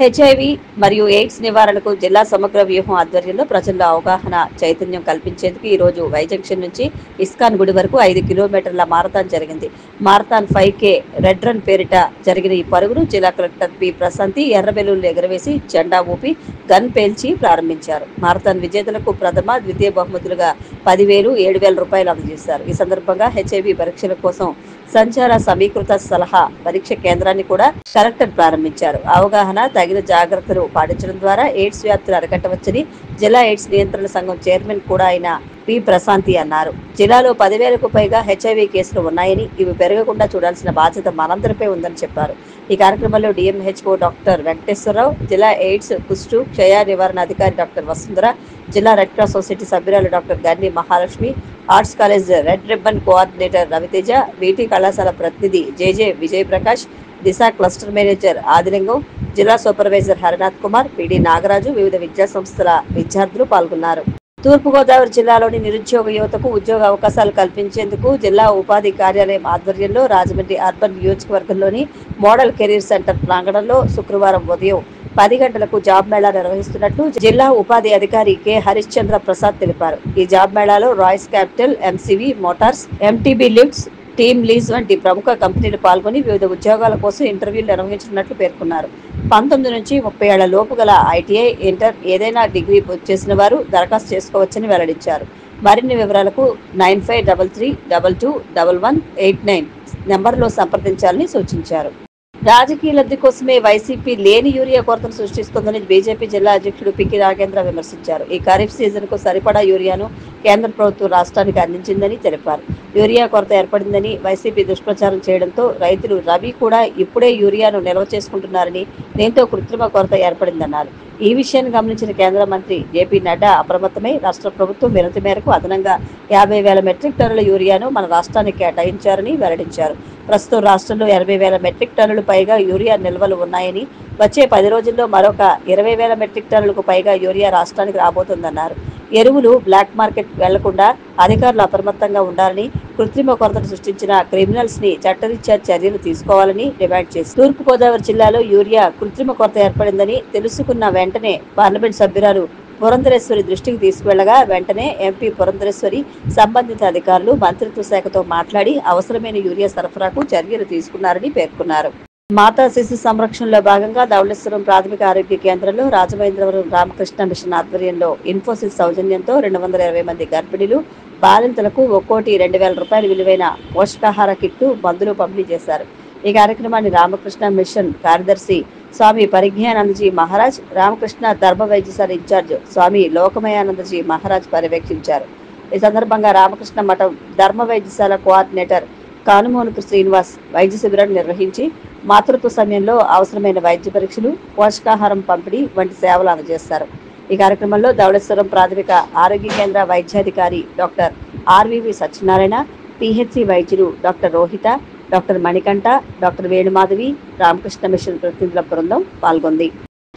HIV మరియు AIDS నివారణకు జిల్లా సమగ్ర వ్యూహం ఆధ్వర్యంలో ప్రజల్లో అవగాహన చైతన్యం కల్పించేందుకు ఈ రోజు వై జంక్షన్ నుంచి ఇస్కాన్ గుడి వరకు 5 కిలోమీటర్ల మారథాన్ జరిగింది. మారథాన్ 5K రెడ్ రన్ పేరిట జరిగిన ఈ పరుగును జిల్లా కలెక్టర్ పి ప్రశాంతి ఎర్రబెలూన్లు ఎగురవేసి జెండా ఊపి గన్ పేల్చి ప్రారంభించారు. మారథాన్ విజేతలకు ప్రథమ, ద్వితీయ బహుమతులుగా 10,000, 7,000 రూపాయలు అందజేశారు. ఈ సందర్భంగా హెచ్ఐవి పరీక్షల కోసం సంచార సమీకృత సలహా పరీక్ష కేంద్రాన్ని కూడా కలెక్టర్ ప్రారంభించారు. అవగాహన, తగిన జాగ్రత్తలు పాటించడం ద్వారా ఎయిడ్స్ వ్యాప్తిని అరికట్టవచ్చని జిల్లా ఎయిడ్స్ నియంత్రణ సంఘం చైర్మన్ కూడా అయిన పి ప్రశాంతి అన్నారు. జిల్లాలో 10,000కు పైగా హెచ్ఐవి కేసులు ఉన్నాయని, ఇవి పెరగకుండా చూడాల్సిన బాధ్యత మనందరిపై ఉందని చెప్పారు. ఈ కార్యక్రమంలో డిఎంహెచ్ఓ డాక్టర్ వెంకటేశ్వరరావు, జిల్లా ఎయిడ్స్, కుష్టు, క్షయ నివారణ అధికారి డాక్టర్ వసుంధర, జిల్లా రెడ్ క్రాస్ సొసైటీ సభ్యురాలు doctor Ganni Mahalakshmi, arts college red ribbon coordinator Raviteja, వీటి కళాశాల ప్రతినిధి JJ Vijay Prakash, Disha cluster manager Adilingam, జిల్లా సూపర్వైజర్ హరినాథ్ కుమార్, పిడి నాగరాజు, వివిధ విద్యా సంస్థల విద్యార్థులు పాల్గొన్నారు. తూర్పుగోదావరి జిల్లాలోని నిరుద్యోగ యువతకు ఉద్యోగ అవకాశాలు కల్పించేందుకు జిల్లా ఉపాధి కార్యాలయం ఆధ్వర్యంలో రాజమండ్రి అర్బన్ నియోజకవర్గంలోని మోడల్ కెరీర్ సెంటర్ ప్రాంగణంలో శుక్రవారం ఉదయం 10 గంటలకు జాబ్ మేళా నిర్వహిస్తున్నట్లు జిల్లా ఉపాధి అధికారి కె హరిశ్చంద్ర ప్రసాద్ తెలిపారు. ఈ జాబ్ మేళాలో Royce capital, MCV motors, MTB lifts, team lease వంటి ప్రముఖ కంపెనీలు పాల్గొని వివిధ ఉద్యోగాల కోసం ఇంటర్వ్యూలు నిర్వహించినట్లు పేర్కొన్నారు. 19 నుంచి 30 ఏళ్ల లోపు గల ఐటీఐ, ఇంటర్, ఏదైనా డిగ్రీ పూర్తి చేసిన వారు దరఖాస్తు చేసుకోవచ్చని వెల్లడించారు. మరిన్ని వివరాలకు 9533221189 నెంబర్లో సంప్రదించాలని సూచించారు. రాజకీయ లబ్ధి కోసమే వైసీపీ లేని యూరియా కొరతను సృష్టిస్తోందని బీజేపీ జిల్లా అధ్యక్షుడు పికి నాగేంద్ర విమర్శించారు. ఈ ఖరీఫ్ సీజన్ కు సరిపడా యూరియాను కేంద్ర ప్రభుత్వం రాష్ట్రానికి అందించిందని తెలిపారు. యూరియా కొరత ఏర్పడిందని వైసీపీ దుష్ప్రచారం చేయడంతో రైతులు రబీ కూడా ఇప్పుడే యూరియాను నిల్వ చేసుకుంటున్నారని, దీంతో కృత్రిమ కొరత ఏర్పడిందన్నారు. ఈ విషయాన్ని గమనించిన కేంద్ర మంత్రి జేపీ నడ్డా అప్రమత్తమై రాష్ట్ర ప్రభుత్వం వినతి మేరకు అదనంగా 50,000 మెట్రిక్ టన్నుల యూరియాను మన రాష్ట్రానికి కేటాయించారని వెల్లడించారు. ప్రస్తుతం రాష్ట్రంలో 80,000 మెట్రిక్ టన్నులు పైగా యూరియా నిల్వలు ఉన్నాయని, వచ్చే 10 రోజుల్లో మరొక 20,000 మెట్రిక్ టన్నులకు పైగా యూరియా రాష్ట్రానికి రాబోతుందన్నారు. ఎరువులు బ్లాక్ మార్కెట్ వెళ్లకుండా అధికారులు అప్రమత్తంగా ఉండాలని, కృత్రిమ కొరతను సృష్టించిన క్రిమినల్స్ ని చట్టరీత్యా చర్యలు తీసుకోవాలని డిమాండ్ చేశారు. తూర్పుగోదావరి జిల్లాలో యూరియా కృత్రిమ కొరత ఏర్పడిందని తెలుసుకున్న వెంటనే పార్లమెంట్ సభ్యురాలు పురంధరేశ్వరి దృష్టికి తీసుకువెళ్లగా వెంటనే ఎంపీ పురంధరేశ్వరి సంబంధిత అధికారులు మంత్రిత్వ శాఖతో మాట్లాడి అవసరమైన యూరియా సరఫరాకు చర్యలు తీసుకున్నారని పేర్కొన్నారు. మాతా శిశు సంరక్షణలో భాగంగా ధవళేశ్వరం ప్రాథమిక ఆరోగ్య కేంద్రంలో రాజమహేంద్రవరం రామకృష్ణ మిషన్ ఆధ్వర్యంలో ఇన్ఫోసిస్ సౌజన్యంతో 220 మంది గర్భిణీలు, బాలింతలకు ఒక్కోటి 2,000 రూపాయల విలువైన పోషకాహార కిట్లు, మందులు పంపిణీ చేశారు. ఈ కార్యక్రమాన్ని రామకృష్ణ మిషన్ కార్యదర్శి స్వామి పరిజ్ఞానందజీ మహారాజ్, రామకృష్ణ ధర్మ వైద్యశాల ఇన్ఛార్జ్ స్వామి లోకమయానందజీ మహారాజ్ పర్యవేక్షించారు. ఈ సందర్భంగా రామకృష్ణ మఠం ధర్మ వైద్యశాల కోఆర్డినేటర్ కానుమోనుకు శ్రీనివాస్ వైద్య శిబిరాన్ని నిర్వహించి మాతృత్వ సమయంలో అవసరమైన వైద్య పరీక్షలు, పోషకాహారం పంపిణీ వంటి సేవలు అందజేస్తారు. ఈ కార్యక్రమంలో ధవళేశ్వరం ప్రాథమిక ఆరోగ్య కేంద్ర వైద్యాధికారి డాక్టర్ ఆర్వీవి సత్యనారాయణ, పిహెచ్సి వైద్యులు doctor Rohita, doctor Manikanta, doctor Venumadhavi, Ramakrishna mission ప్రతినిధుల బృందం పాల్గొంది.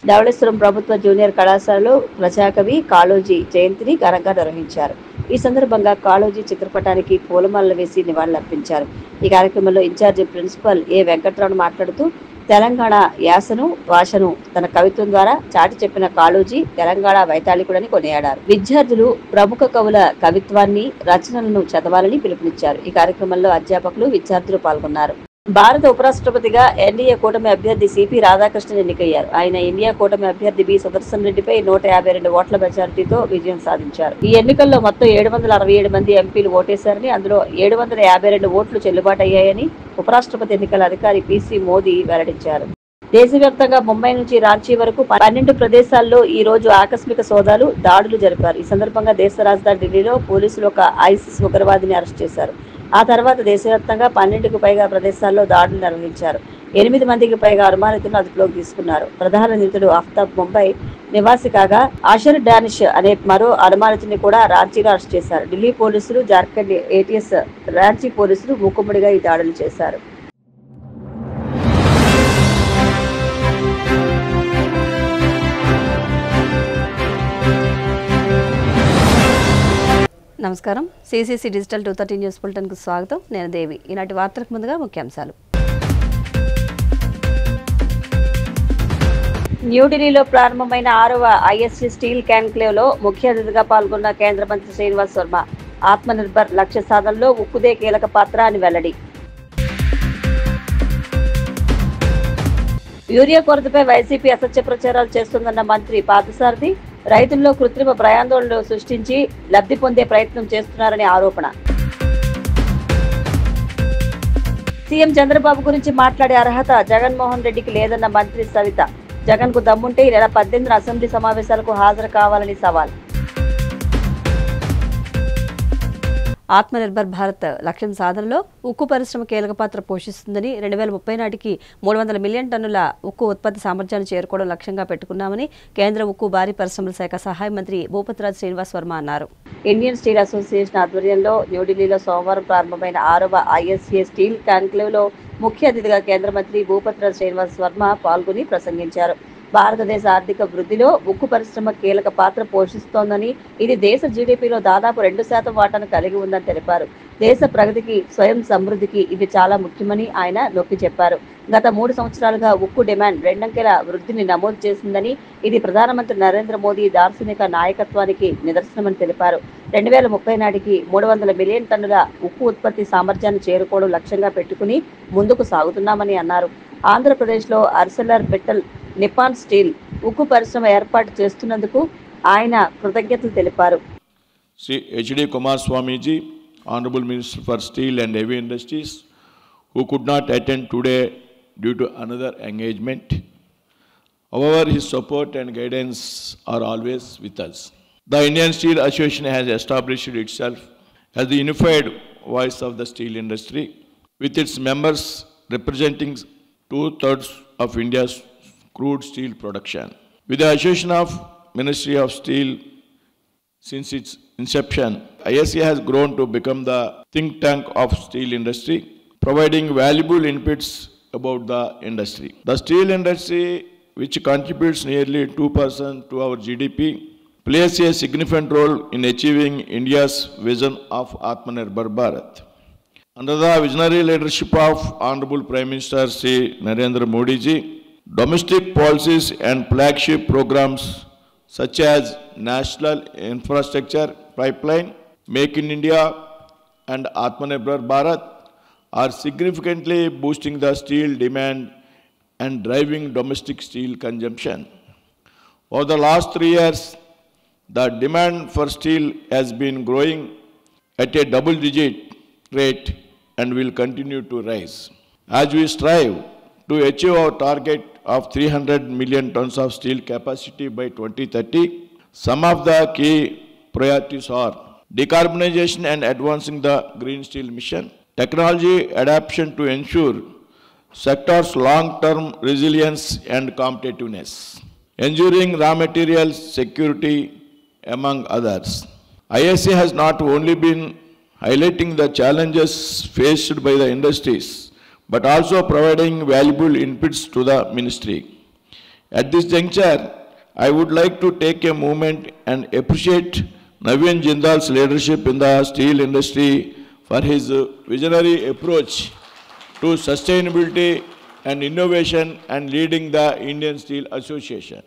ధవళేశ్వరం ప్రభుత్వ జూనియర్ కళాశాలలో ప్రజాకవి కాళోజీ జయంతిని ఘనంగా నిర్వహించారు. ఈ సందర్భంగా కాళోజీ చిత్రపటానికి పూలమాలలు వేసి నివాళులర్పించారు. ఈ కార్యక్రమంలో ఇన్ఛార్జి ప్రిన్సిపల్ ఏ వెంకట్రావు మాట్లాడుతూ తెలంగాణ యాసను, భాషను తన కవిత్వం ద్వారా చాటి చెప్పిన కాళోజీ తెలంగాణ వైతాళికుడని కొనియాడారు. విద్యార్థులు ప్రముఖ కవుల కవిత్వాన్ని, రచనలను చదవాలని పిలుపునిచ్చారు. ఈ కార్యక్రమంలో అధ్యాపకులు, విద్యార్థులు పాల్గొన్నారు. భారత ఉపరాష్ట్రపతిగా ఎన్డీఏ కూటమి అభ్యర్థి సిపి రాధాకృష్ణన్ ఎన్నికయ్యారు. ఆయన ఇండియా కూటమి అభ్యర్థి బి సుదర్శన్ రెడ్డిపై 152 ఓట్ల మెజారిటీతో విజయం సాధించారు. ఈ ఎన్నికల్లో మొత్తం 767 మంది ఎంపీలు ఓటేశారని, అందులో 752 ఓట్లు చెల్లుబాటు అయ్యాయని ఉపరాష్ట్రపతి ఎన్నికల అధికారి పిసి మోదీ వెల్లడించారు. దేశవ్యాప్తంగా ముంబై నుంచి రాంచీ వరకు 12 ప్రదేశాల్లో ఈ రోజు ఆకస్మిక సోదాలు, దాడులు జరిపారు. ఈ సందర్భంగా దేశ రాజధాని ఢిల్లీలో పోలీసులు ఒక ఐసిస్ ఉగ్రవాదిని అరెస్ట్ చేశారు. ఆ తర్వాత దేశవ్యాప్తంగా 12కు పైగా ప్రదేశాల్లో దాడులు నిర్వహించారు. 8 మందికి పైగా అనుమానితులను అదుపులోకి తీసుకున్నారు. ప్రధాన నిందితుడు ఆఫ్తాబ్ ముంబై నివాసి కాగా ఆషర్ డానిష్ అనే మరో అనుమానితుని కూడా రాంచీలో అరెస్ట్ చేశారు. ఢిల్లీ పోలీసులు, జార్ఖండ్ ఏటీఎస్, రాంచీ పోలీసులు మూకుమ్మడిగా ఈ దాడులు చేశారు. నమస్కారం. సిసిసి డిజిటల్ 230 న్యూస్ బులెటిన్కు స్వాగతం. నేను దేవి. ఈనాటి వార్తలకు ముందుగా ముఖ్యాంశాలు. న్యూఢిల్లీలో ప్రారంభమైన 6వ ఐఎస్సీ స్టీల్ కాంక్లేవ్లో ముఖ్య అతిథిగా పాల్గొన్న కేంద్ర మంత్రి శ్రీనివాస్ వర్మ ఆత్మనిర్భర్ లక్ష్య సాధనలో ఉక్కుదే కీలక పాత్ర అని వెల్లడి. యూరియా కొరతపై వైసీపీ అసత్య ప్రచారాలు చేస్తుందన్న మంత్రి పార్థసారథి రైతుల్లో కృత్రిమ భయాందోళనలు సృష్టించి లబ్ధి పొందే ప్రయత్నం చేస్తున్నారని ఆరోపణ. సీఎం చంద్రబాబు గురించి మాట్లాడే అర్హత జగన్మోహన్ రెడ్డికి లేదన్న మంత్రి సవిత. జగన్ కు దమ్ముంటే ఈ నెల 18న అసెంబ్లీ సమావేశాలకు హాజరు కావాలని సవాల్. ఆత్మనిర్భర్ భారత్ లక్ష్యం సాధనలో ఉక్కు పరిశ్రమ కీలక పాత్ర పోషిస్తుందని 2030 నాటికి 300 మిలియన్ టన్నుల ఉక్కు ఉత్పత్తి సామర్థ్యాన్ని చేరుకోవడం లక్ష్యంగా పెట్టుకున్నామని కేంద్ర ఉక్కు భారీ పరిశ్రమల శాఖ సహాయ మంత్రి భూపతిరాజు శ్రీనివాస్ వర్మ అన్నారు. ఇండియన్ స్టీల్ అసోసియేషన్ ఆధ్వర్యంలో న్యూఢిల్లీలో సోమవారం ప్రారంభమైన 6వ ఐఎస్ఏ స్టీల్ కాంక్లేవ్లో ముఖ్య అతిథిగా కేంద్ర మంత్రి భూపతిరాజు శ్రీనివాస్ వర్మ పాల్గొని ప్రసంగించారు. భారతదేశ ఆర్థిక వృద్ధిలో ఉక్కు పరిశ్రమ కీలక పాత్ర పోషిస్తోందని, ఇది దేశ జీడీపీలో దాదాపు 2% వాటాను కలిగి ఉందని తెలిపారు. దేశ ప్రగతికి, స్వయం సమృద్ధికి ఇది చాలా ముఖ్యమని ఆయన నొక్కి చెప్పారు. గత 3 సంవత్సరాలుగా ఉక్కు డిమాండ్ 2 అంకెల వృద్ధిని నమోదు చేసిందని, ఇది ప్రధానమంత్రి నరేంద్ర మోదీ దార్శనిక నాయకత్వానికి నిదర్శనమని తెలిపారు. 2030 నాటికి 300 మిలియన్ టన్నుల ఉక్కు ఉత్పత్తి సామర్థ్యాన్ని చేరుకోవడం లక్ష్యంగా పెట్టుకుని ముందుకు సాగుతున్నామని అన్నారు. ఆంధ్రప్రదేశ్లో అర్సెలర్ మిట్టల్ నిపాన్ స్టీల్ ఉక్కు పరిశ్రమ ఏర్పాటు చేస్తున్నందుకు ఆయన కృతజ్ఞతలు తెలిపారు. Shri HD Kumar Swamiji, Honorable Minister for Steel and Heavy Industries, who could not attend today due to another engagement. However, his support and guidance are always with us. The Indian Steel Association has established itself as the unified voice of the steel industry, with its members representing 2/3 of India's crude steel production. With the association of Ministry of Steel since its inception, ISA has grown to become the think tank of steel industry, providing valuable inputs about the industry. The steel industry, which contributes nearly 2% to our GDP, plays a significant role in achieving India's vision of Atmanirbhar Bharat. Under the visionary leadership of Honorable Prime Minister Sri Narendra Modi ji, domestic policies and flagship programs such as National Infrastructure Pipeline, Make in India and Atmanirbhar Bharat are significantly boosting the steel demand and driving domestic steel consumption. Over the last 3 years, the demand for steel has been growing at a double-digit rate and will continue to rise. As we strive to achieve our target of 300 million tons of steel capacity by 2030, some of the key priorities are decarbonization and advancing the green steel mission, technology adoption to ensure sector's long-term resilience and competitiveness, ensuring raw materials security, among others. ISA has not only been highlighting the challenges faced by the industries, but also providing valuable inputs to the ministry. At this juncture, I would like to take a moment and appreciate Navin Jindal's leadership in the steel industry for his visionary approach to sustainability and innovation and leading the Indian Steel Association.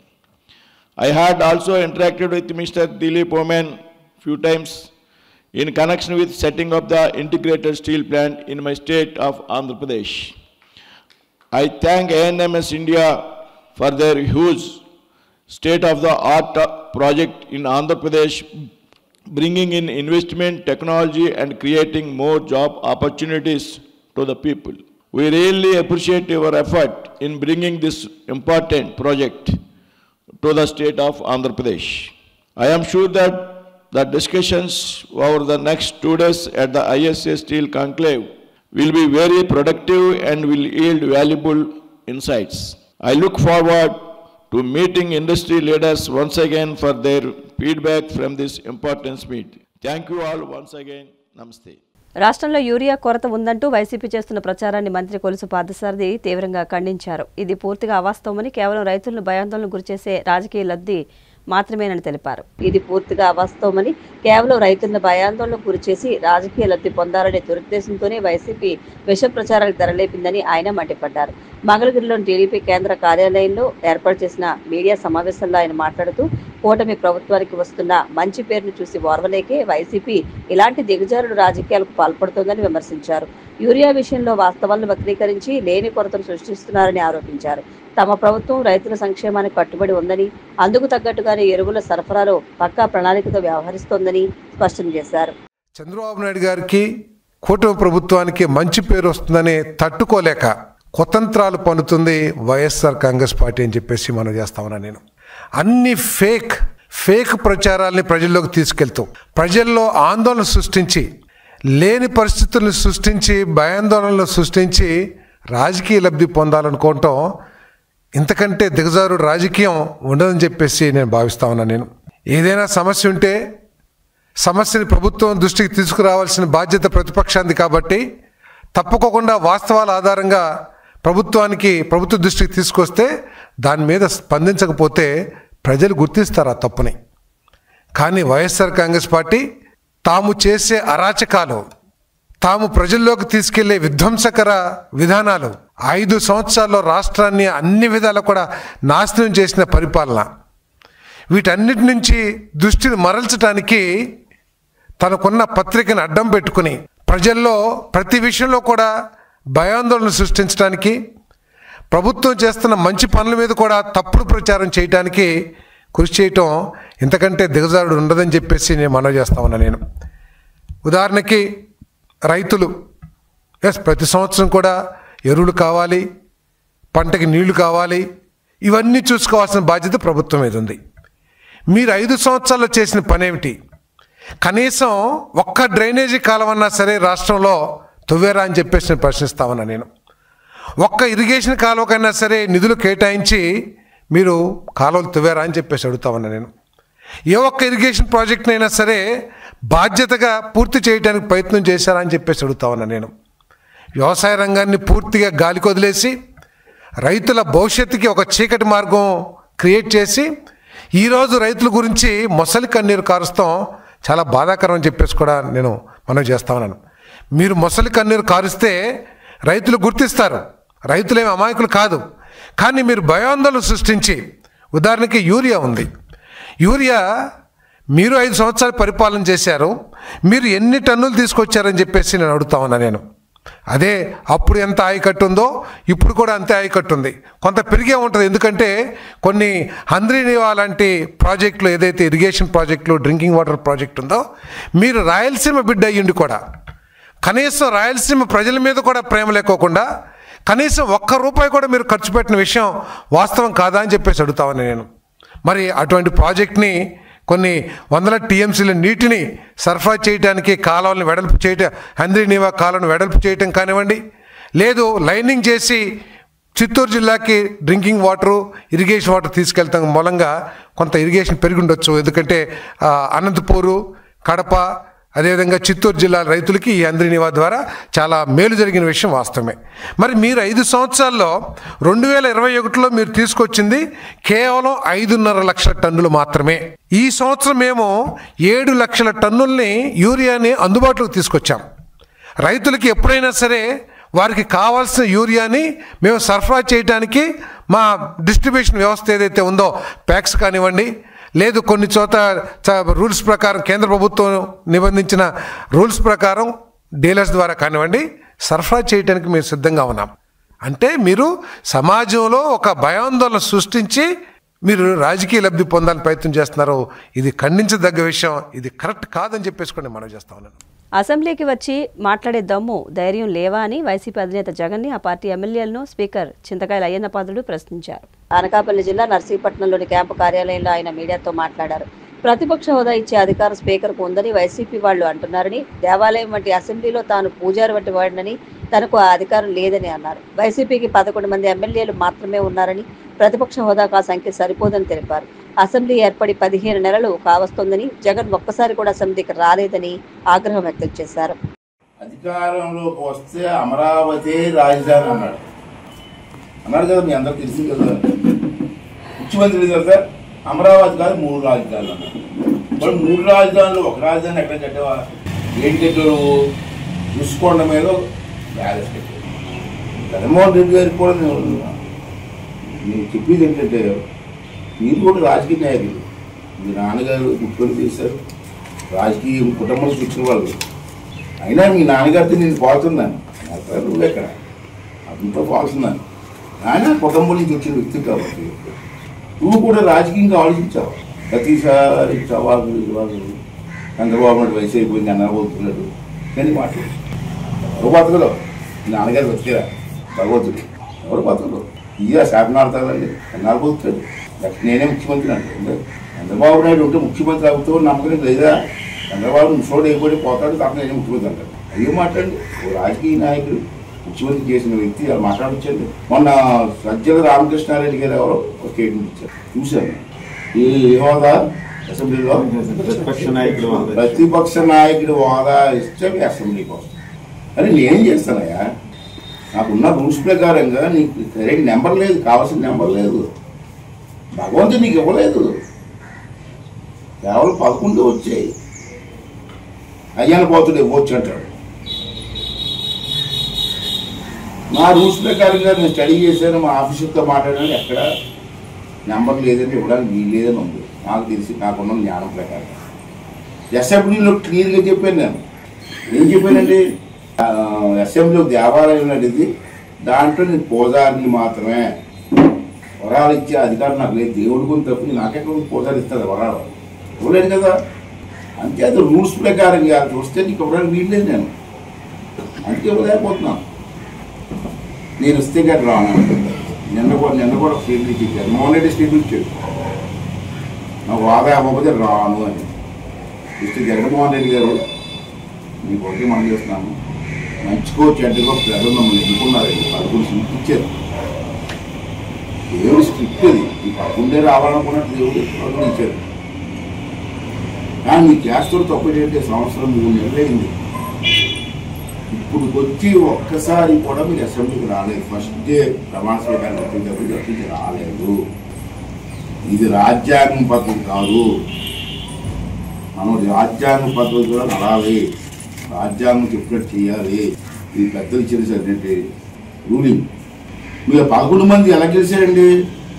I had also interacted with Mr. Dilip Omen few times in connection with setting up the integrated steel plant in my state of Andhra Pradesh. I thank ANMS India for their huge state-of-the-art project in Andhra Pradesh, bringing in investment, technology and creating more job opportunities to the people. We really appreciate your effort in bringing this important project to the state of Andhra Pradesh. I am sure that the discussions over the next 2 days at the ISA Steel Conclave will be very productive and will yield valuable insights. I look forward to meeting industry leaders once again for their feedback from this important meet. Thank you all once again. Namaste. రాష్ట్రంలో urea కొరత ఉందంటూ YCP చేస్తున్న ప్రచారాన్ని మంత్రి కొలుసు పార్థసారథి తీవ్రంగా ఖండించారు. ఇది పూర్తిగా అవాస్తవమని, కేవలం రైతులను భయాందోళనకు గురిచేసే రాజకీయ లబ్ధి మాత్రమేనని తెలిపారు. ఇది పూర్తిగా అవాస్తవమని, కేవలం రైతులను భయాందోళనకు గురిచేసి రాజకీయ లబ్ధి పొందాలనే దురుద్దేశంతోనే వైసీపీ విష ప్రచారాలకు తెరలేపిందని ఆయన మండిపడ్డారు. మంగళగిరిలోని టీడీపీ కేంద్ర కార్యాలయంలో ఏర్పాటు చేసిన మీడియా సమావేశంలో ఆయన మాట్లాడుతూ కూటమి ప్రభుత్వానికి వస్తున్న మంచి పేరును చూసి ఓర్వలేకే వైసీపీ ఇలాంటి దిగజారుడు రాజకీయాలకు పాల్పడుతోందని విమర్శించారు. యూరియా విషయంలో వాస్తవాలను వక్రీకరించి లేని కొరతను సృష్టిస్తున్నారని ఆరోపించారు. తమ ప్రభుత్వం రైతుల సంక్షేమానికి కట్టుబడి ఉందని, అందుకు తగ్గట్టుగానే ఎరువుల సరఫరాలో పక్కా ప్రణాళికతో వ్యవహరిస్తోందని స్పష్టం చేశారు. చంద్రబాబు నాయుడు గారికి కూటమి ప్రభుత్వానికి మంచి పేరు వస్తుందని తట్టుకోలేక కుతంత్రాలు పన్నుతుంది వైఎస్ఆర్ కాంగ్రెస్ పార్టీ అని చెప్పేసి మనం చేస్తామన్నా. నేను అన్ని ఫేక్ ప్రచారాలని ప్రజల్లోకి తీసుకెళ్తూ ప్రజల్లో ఆందోళన సృష్టించి, లేని పరిస్థితులను సృష్టించి, భయాందోళనలు సృష్టించి రాజకీయ లబ్ధి పొందాలనుకోవటం ఇంతకంటే దిగజారుడు రాజకీయం ఉండదని చెప్పేసి నేను భావిస్తా ఉన్నా. నేను ఏదైనా సమస్య ఉంటే సమస్యని ప్రభుత్వం దృష్టికి తీసుకురావాల్సిన బాధ్యత ప్రతిపక్షానికి కాబట్టి తప్పుకోకుండా వాస్తవాల ఆధారంగా ప్రభుత్వ దృష్టికి తీసుకొస్తే దాని మీద స్పందించకపోతే ప్రజలు గుర్తిస్తారు ఆ తప్పుని. కానీ వైఎస్ఆర్ కాంగ్రెస్ పార్టీ తాము చేసే అరాచకాలు, తాము ప్రజల్లోకి తీసుకెళ్లే విధ్వంసకర విధానాలు, 5 సంవత్సరాల్లో రాష్ట్రాన్ని అన్ని విధాలు కూడా నాశనం చేసిన పరిపాలన, వీటన్నిటి నుంచి దృష్టిని మరల్చడానికి తనకున్న పత్రికను అడ్డం పెట్టుకుని ప్రజల్లో ప్రతి విషయంలో కూడా భయాందోళన సృష్టించడానికి, ప్రభుత్వం చేస్తున్న మంచి పనుల మీద కూడా తప్పుడు ప్రచారం చేయడానికి కృషి చేయటం ఇంతకంటే దిగజారుడు ఉండదని చెప్పేసి నేను మనవి చేస్తా ఉన్నా. నేను ఉదాహరణకి రైతులు ప్రతి సంవత్సరం కూడా ఎరువులు కావాలి, పంటకి నీళ్లు కావాలి, ఇవన్నీ చూసుకోవాల్సిన బాధ్యత ప్రభుత్వం మీద ఉంది. మీరు 5 సంవత్సరాల్లో చేసిన పని ఏమిటి? కనీసం ఒక్క డ్రైనేజీ కాలువన్నా సరే రాష్ట్రంలో తవ్వేరా అని చెప్పేసి నేను ప్రశ్నిస్తా ఉన్నా. నేను ఒక్క ఇరిగేషన్ కాలువకైనా సరే నిధులు కేటాయించి మీరు కాలువలు తవ్వేరా అని చెప్పేసి అడుగుతా ఉన్నా. నేను ఏ ఒక్క ఇరిగేషన్ ప్రాజెక్ట్నైనా సరే బాధ్యతగా పూర్తి చేయడానికి ప్రయత్నం చేశారా అని చెప్పేసి అడుగుతా ఉన్నా. నేను వ్యవసాయ రంగాన్ని పూర్తిగా గాలికి వదిలేసి రైతుల భవిష్యత్తుకి ఒక చీకటి మార్గం క్రియేట్ చేసి ఈరోజు రైతుల గురించి మొసలి కన్నీరు కారుస్తాం చాలా బాధాకరం అని చెప్పేసి కూడా నేను మనవి చేస్తా ఉన్నాను. మీరు మొసలి కన్నీరు కారుస్తే రైతులు గుర్తిస్తారు, రైతులేమి అమాయకులు కాదు. కానీ మీరు భయాందోళన సృష్టించి, ఉదాహరణకి యూరియా ఉంది, యూరియా మీరు 5 సంవత్సరాలు పరిపాలన చేశారు, మీరు ఎన్ని టన్నులు తీసుకొచ్చారని చెప్పేసి నేను అడుగుతా ఉన్నా. నేను అదే అప్పుడు ఎంత ఆయకట్టు ఉందో ఇప్పుడు కూడా అంతే ఆయకట్టు ఉంది, కొంత పెరిగే ఉంటుంది. ఎందుకంటే కొన్ని హంద్రీనివా లాంటి ప్రాజెక్టులు, ఏదైతే ఇరిగేషన్ ప్రాజెక్టులు, డ్రింకింగ్ వాటర్ ప్రాజెక్ట్ ఉందో, మీరు రాయలసీమ బిడ్డ అయ్యిండి కూడా కనీసం రాయలసీమ ప్రజల మీద కూడా ప్రేమ లేకోకుండా కనీసం ₹1 కూడా మీరు ఖర్చు పెట్టిన విషయం వాస్తవం కాదా అని చెప్పేసి అడుగుతామని నేను. మరి అటువంటి ప్రాజెక్ట్ని కొన్ని వందల టీఎంసీల నీటిని సరఫరా చేయడానికి కాలువలను వెడల్పు చేయటం, హంద్రీనివా కాలువను వెడల్పు చేయటం కానివ్వండి, లేదు లైనింగ్ చేసి చిత్తూరు జిల్లాకి డ్రింకింగ్ వాటరు, ఇరిగేషన్ వాటర్ తీసుకెళ్తాం మూలంగా కొంత ఇరిగేషన్ పెరిగి ఉండొచ్చు. ఎందుకంటే అనంతపూరు, కడప, అదేవిధంగా చిత్తూరు జిల్లా రైతులకి ఈ హంద్రీనివా ద్వారా చాలా మేలు జరిగిన విషయం వాస్తవమే. మరి మీరు 5 సంవత్సరాల్లో 2021లో మీరు తీసుకొచ్చింది కేవలం 5.5 లక్షల టన్నులు మాత్రమే. ఈ సంవత్సరం మేము 7 లక్షల టన్నుల్ని యూరియాని అందుబాటులోకి తీసుకొచ్చాం. రైతులకి ఎప్పుడైనా సరే వారికి కావాల్సిన యూరియాని మేము సరఫరా చేయడానికి మా డిస్ట్రిబ్యూషన్ వ్యవస్థ ఏదైతే ఉందో, ప్యాక్స్ కానివ్వండి, లేదు కొన్ని చోట రూల్స్ ప్రకారం కేంద్ర ప్రభుత్వం నిబంధించిన రూల్స్ ప్రకారం డీలర్స్ ద్వారా కానివ్వండి, సరఫరా చేయడానికి మేము సిద్ధంగా ఉన్నాం. అంటే మీరు సమాజంలో ఒక భయాందోళన సృష్టించి మీరు రాజకీయ లబ్ధి పొందాలని ప్రయత్నం చేస్తున్నారు. ఇది ఖండించదగ్గ విషయం, ఇది కరెక్ట్ కాదని చెప్పేసి కూడా మనం చేస్తా ఉన్నాను. అసెంబ్లీకి వచ్చి మాట్లాడే దమ్ము, ధైర్యం లేవా అని వైసీపీ అధినేత జగన్ని ఆ పార్టీ ఎమ్మెల్యేలను స్పీకర్ చింతకాయల అయ్యన్నపాదుడు ప్రశ్నించారు. అనకాపల్లి జిల్లా నర్సీపట్నంలోని క్యాంపు కార్యాలయంలో ఆయన మీడియాతో మాట్లాడారు. ప్రతిపక్ష హోదా ఇచ్చే అధికారం స్పీకర్కు ఉందని వైసీపీ వాళ్లు అంటున్నారని, దేవాలయం వంటి అసెంబ్లీలో తాను పూజారి వంటి వాడినని, తనకు ఆ అధికారం లేదని అన్నారు. వైసీపీకి 11 మంది ఎమ్మెల్యేలు మాత్రమే ఉన్నారని, ప్రతిపక్ష హోదాకు ఆ సంఖ్య సరిపోదని తెలిపారు. అసెంబ్లీ ఏర్పడి 15 నెలలు కావస్తోందని, జగన్ ఒక్కసారి కూడా అసెంబ్లీకి రాలేదని ఆగ్రహం వ్యక్తం చేశారు. అధికారంలోకి వస్తే అమరావతి రాజధాని అన్నాడు కదా, మీ అందరికి తెలిసింది కదా. ముఖ్యమంత్రి కదా, అమరావతి కాదు 3 రాజధానులు అన్నారు. మరి 3 రాజధానులు ఒక రాజధాని ఎక్కడ కట్టేవా? ఏం కట్టారు? రుషికొండ మీద ప్యాలెస్ కట్టారు. జగన్మోహన్ రెడ్డి గారికి కూడా నేను చెప్పేది ఏంటంటే మీరు కూడా రాజకీయ నాయకులు, మీ నాన్నగారు ముఖ్యమంత్రి చేశారు, రాజకీయ కుటుంబంలో వచ్చిన వాళ్ళు, అయినా మీ నాన్నగారితో నేను పోతున్నాను, నువ్వు ఎక్కడ అతనితో పోతున్నాను, ఆయన కుటుంబం నుంచి వచ్చిన వ్యక్తి కాబట్టి నువ్వు కూడా రాజకీయంగా ఆలోచించావు. ప్రతిసారి సవాళ్ళు చంద్రబాబు నాయుడు వయసు అయిపోయింది అన్నబోతున్నాడు కానీ మాట్లాడు ఎవరు బతకలు, నాన్నగారు బతికేరా భగవంతుడు, ఎవరు బతకలు, ఇయ్యా శాపనార్థాలండి ఎన్నాళ్ళు బతుకుతాడు. నేనే ముఖ్యమంత్రి అంటే చంద్రబాబు నాయుడు ఉంటే ముఖ్యమంత్రి అవుతూ నమ్మకం లేదా, చంద్రబాబు ముసోడు అయిపోయి పోతాడు తప్ప నేనే ముఖ్యమంత్రి అంటాడు. అయ్యో మాట్లాడండి, ఓ రాజకీయ నాయకుడు ముఖ్యమంత్రి చేసిన వ్యక్తి అలా మాట్లాడొచ్చండి. మొన్న సజ్జల రామకృష్ణారెడ్డి గారు ఎవరో ఒక స్టేట్మెంట్ ఇచ్చారు చూశాను. ఈ హోదా అసెంబ్లీలో ప్రతిపక్ష నాయకుడు హోదా ఇస్తే అసెంబ్లీకి వస్తాం అని నేనేం చేస్తానయ్యా, నాకున్న రూల్స్ ప్రకారంగా నీకు సరైన నెంబర్ లేదు, కావాల్సిన నెంబర్ లేదు, భగవంతుడు నీకు ఇవ్వలేదు, కేవలం 11 వచ్చాయి. అయ్యాన పోతుడు ఇవ్వచ్చు అంటాడు. నా రూల్స్ ప్రకారంగా నేను స్టడీ చేశాను, మా ఆఫీసర్తో మాట్లాడాను, ఎక్కడ నెంబర్ లేదని ఇవ్వడానికి వీలు లేదని ఉంది నాకు తెలిసి, నాకున్న జ్ఞానం ప్రకారం. అసెంబ్లీలో క్లియర్గా చెప్పాను. నేను ఏం చెప్పానండి, అసెంబ్లీలో దేవాలయం అనేది దాంట్లో నేను పూజారిని మాత్రమే, వరాలు ఇచ్చే అధికారం నాకు లేదు, దేవుడి గురించి తప్పి నాకెక్కడ పూజారి ఇస్తుంది వరాలు ఇవ్వలేదు కదా. అంతే, అది రూల్స్ ప్రకారంగా చూస్తే నీకు ఇవ్వడానికి వీలు లేదు, నేను అందుకే ఇవ్వలేకపోతున్నాను. నేను వస్తే కానీ రాను. నిన్న కూడా స్టేట్మెంట్ ఇచ్చారు, జగన్మోహన్ రెడ్డి స్టేట్మెంట్ ఇచ్చాడు నా వాదా అవ్వకపోతే రాను అని. ఇస్తే జగన్మోహన్ రెడ్డి గారు మీకు ఒకటి మనం చేస్తున్నాము, మంచికో చెడ్డకో ప్రజలు మమ్మల్ని ఎన్నుకున్నారండి, 11 సీట్లు ఇచ్చారు. దేవుడు స్క్రిప్ట్ అది, ఈ 11 రావాలనుకున్నట్టు దేవుడు 11 ఇచ్చారు. కానీ మీ చేస్తున్న తప్పు ఏంటంటే సంవత్సరం 3 నెలలు అయింది, ఇప్పుడు వచ్చి ఒక్కసారి కూడా మీరు అసెంబ్లీకి రాలేదు. ఫస్ట్ డే ప్రమాణ స్వీకారం తప్పించి రాలేదు. ఇది రాజ్యాంగం పద్ధతి కాదు, మనం రాజ్యాంగ పద్ధతిలో నడాలి, రాజ్యాంగం చెప్పినట్టు చేయాలి. ఇది పెద్దలు ఇచ్చిన రూలింగ్. మీరు 11 మంది ఎలా గెలిచారండి,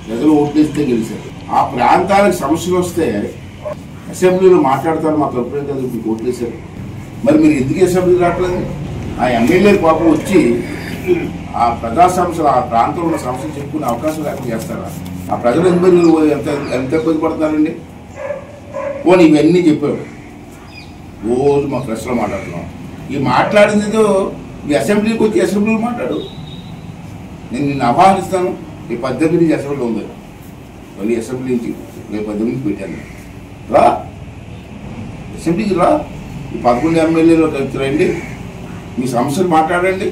ప్రజలు ఓట్లేస్తే గెలిచారు. ఆ ప్రాంతాలకు సమస్యలు వస్తే అసెంబ్లీలో మాట్లాడతారు, మా తరపున కదా మీకు ఓట్లేశారు, మరి మీరు ఎందుకు అసెంబ్లీకి రావట్లేదు? ఆ ఎమ్మెల్యే పాపం వచ్చి ఆ ప్రజా సమస్యలు, ఆ ప్రాంతంలో ఉన్న సమస్యలు చెప్పుకునే అవకాశం లేకుండా చేస్తారా? ఆ ప్రజలు ఎంత ఇబ్బంది పడుతున్నారండి. పోనీ ఇవన్నీ చెప్పాడు, రోజు మా ప్రెస్లో మాట్లాడుతున్నాం. ఈ మాట్లాడింది ఈ అసెంబ్లీకి వచ్చి అసెంబ్లీలో మాట్లాడు, నేను నిన్ను ఆహ్వానిస్తాను. ఈ 18 నుంచి అసెంబ్లీ ఉంది, మళ్ళీ అసెంబ్లీ నుంచి రేపు 18 నుంచి పెట్టాను, రా అసెంబ్లీకి రా. ఈ 11 ఎమ్మెల్యేలు రండి, మీ సమస్యలు మాట్లాడండి,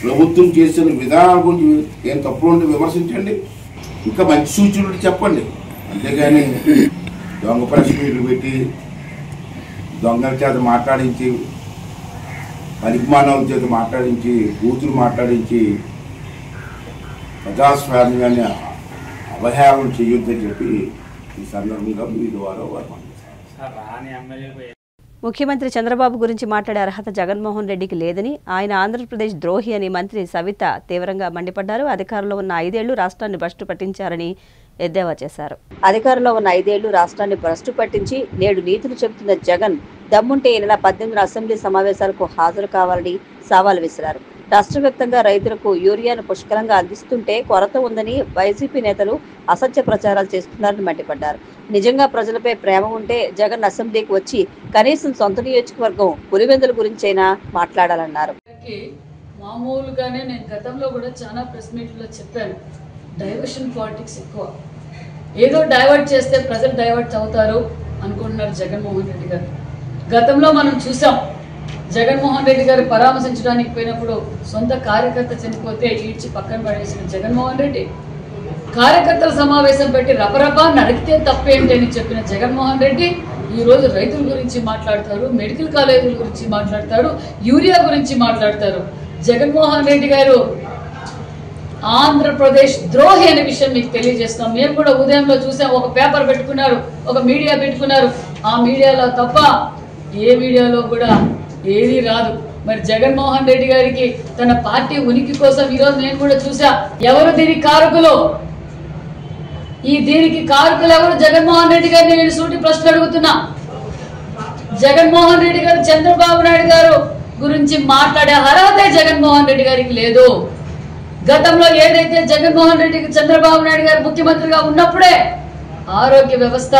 ప్రభుత్వం చేసిన విధానాల గురించి ఏం తప్పులు ఉంటే విమర్శించండి, ఇంకా మంచి సూచనలు చెప్పండి. అంతేగాని దొంగ ప్రెస్ మీట్లు పెట్టి దొంగల చేత మాట్లాడించి, పరిమాణాల చేత మాట్లాడించి, కూతురు మాట్లాడించి ప్రజాస్వామ్యాన్ని అవహేళన చేయొద్దని చెప్పి ఈ సందర్భంగా మీ ద్వారా వారు. ముఖ్యమంత్రి చంద్రబాబు గురించి మాట్లాడే అర్హత జగన్మోహన్ రెడ్డికి లేదని, ఆయన ఆంధ్రప్రదేశ్ ద్రోహి అని మంత్రి సవిత తీవ్రంగా మండిపడ్డారు. అధికారంలో ఉన్న 5 ఏళ్లు రాష్ట్రాన్ని భ్రష్టు పట్టించారని ఎద్దేవా చేశారు. అధికారంలో ఉన్న 5 ఏళ్లు రాష్ట్రాన్ని భ్రష్టు పట్టించి నేడు నీతులు చెబుతున్న జగన్ దమ్ముంటే ఈ నెల 18 అసెంబ్లీ సమావేశాలకు హాజరు కావాలని సవాల్ విసిరారు. రాష్ట్ర వ్యాప్తంగా రైతులకు యూరియాను పుష్కలంగా అందిస్తుంటే కొరత ఉందని వైసీపీ నేతలు అసత్య ప్రచారాలు చేస్తున్నారని మండిపడ్డారు. నిజంగా ప్రజలపై ప్రేమ ఉంటే జగన్ అసెంబ్లీకి వచ్చి కనీసం సొంత నియోజకవర్గం పులివెందుల గురించైనా మాట్లాడాలన్నారు. మామూలుగానే నేను గతంలో కూడా చాలా ప్రెస్ మీట్లో చెప్పాను, డైవర్షన్ పాలిటిక్స్ ఎక్కువ, ఏదో డైవర్ట్ చేస్తే ప్రజలు డైవర్ట్ అవుతారు అనుకుంటున్నారు జగన్మోహన్ రెడ్డి గారు. గతంలో మనం చూసాం, జగన్మోహన్ రెడ్డి గారు పరామర్శించడానికి పోయినప్పుడు సొంత కార్యకర్త చనిపోతే ఈడ్చి పక్కన పడేసిన జగన్మోహన్ రెడ్డి, కార్యకర్తల సమావేశం పెట్టి రపరపా నడికితే తప్పేంటి అని చెప్పిన జగన్మోహన్ రెడ్డి ఈరోజు రైతుల గురించి మాట్లాడతారు, మెడికల్ కాలేజీల గురించి మాట్లాడతారు, యూరియా గురించి మాట్లాడతారు. జగన్మోహన్ రెడ్డి గారు ఆంధ్రప్రదేశ్ ద్రోహి అనే విషయం మీకు తెలియజేస్తాం. మేము కూడా ఉదయంలో చూసాం, ఒక పేపర్ పెట్టుకున్నారు, ఒక మీడియా పెట్టుకున్నారు. ఆ మీడియాలో తప్ప ఏ మీడియాలో కూడా ఏది రాదు. మరి జగన్మోహన్ రెడ్డి గారికి తన పార్టీ ఉనికి కోసం ఈరోజు నేను కూడా చూసా ఎవరు దీనికి కారకులు, దీనికి కారకులు ఎవరు? జగన్మోహన్ రెడ్డి గారిని నేను సూటి ప్రశ్న అడుగుతున్నా. జగన్మోహన్ రెడ్డి గారు చంద్రబాబు నాయుడు గారు గురించి మాట్లాడే అర్హత జగన్మోహన్ రెడ్డి గారికి లేదు. గతంలో ఏదైతే జగన్మోహన్ రెడ్డికి చంద్రబాబు నాయుడు గారు ముఖ్యమంత్రిగా ఉన్నప్పుడే ఆరోగ్య వ్యవస్థ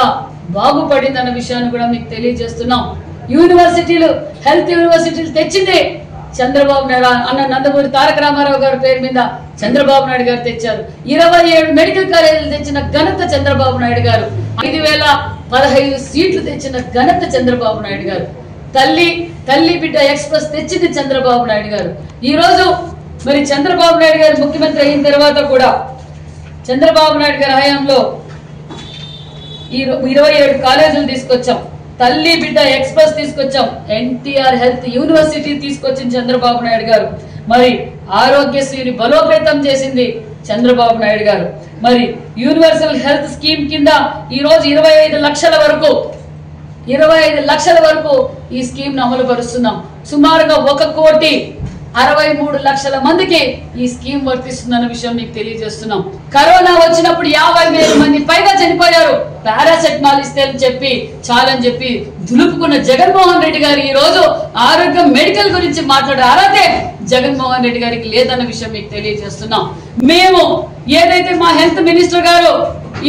బాగుపడిందన్న విషయాన్ని కూడా మీకు తెలియజేస్తున్నాం. యూనివర్సిటీలు, హెల్త్ యూనివర్సిటీలు తెచ్చింది చంద్రబాబు నాయుడు అన్న నందమూరి తారక రామారావు గారి పేరు మీద చంద్రబాబు నాయుడు గారు తెచ్చారు. 27 మెడికల్ కాలేజీలు తెచ్చిన ఘనత చంద్రబాబు నాయుడు గారు. 5015 సీట్లు తెచ్చిన ఘనత చంద్రబాబు నాయుడు గారు. తల్లి బిడ్డ ఎక్స్ప్రెస్ తెచ్చింది చంద్రబాబు నాయుడు గారు. ఈ రోజు మరి చంద్రబాబు నాయుడు గారు ముఖ్యమంత్రి అయిన తర్వాత కూడా చంద్రబాబు నాయుడు గారి హయాంలో 27 కాలేజీలు తీసుకొచ్చాం, తల్లి బిడ్డ ఎక్స్ప్రెస్ తీసుకొచ్చాం, ఎన్టీఆర్ హెల్త్ యూనివర్సిటీ తీసుకొచ్చింది చంద్రబాబు నాయుడు గారు. మరి ఆరోగ్యశ్రీని బలోపేతం చేసింది చంద్రబాబు నాయుడు గారు. మరి యూనివర్సల్ హెల్త్ స్కీమ్ కింద ఈ రోజు 25 లక్షల వరకు ఈ స్కీమ్ ను అమలు పరుస్తున్నాం. సుమారుగా 1,63,00,000 మందికి ఈ స్కీమ్ వర్తిస్తుందన్న విషయం మీకు తెలియజేస్తున్నాం. కరోనా వచ్చినప్పుడు 50,000 మంది పైగా చనిపోయారు. పారాసెటమాల్ ఇస్తే చాలని చెప్పి దులుపుకున్న జగన్మోహన్ రెడ్డి గారు ఈ రోజు ఆరోగ్యం మెడికల్ గురించి మాట్లాడే అర్హతే జగన్మోహన్ రెడ్డి గారికి లేదన్న విషయం మీకు తెలియజేస్తున్నాం. మేము ఏదైతే మా హెల్త్ మినిస్టర్ గారు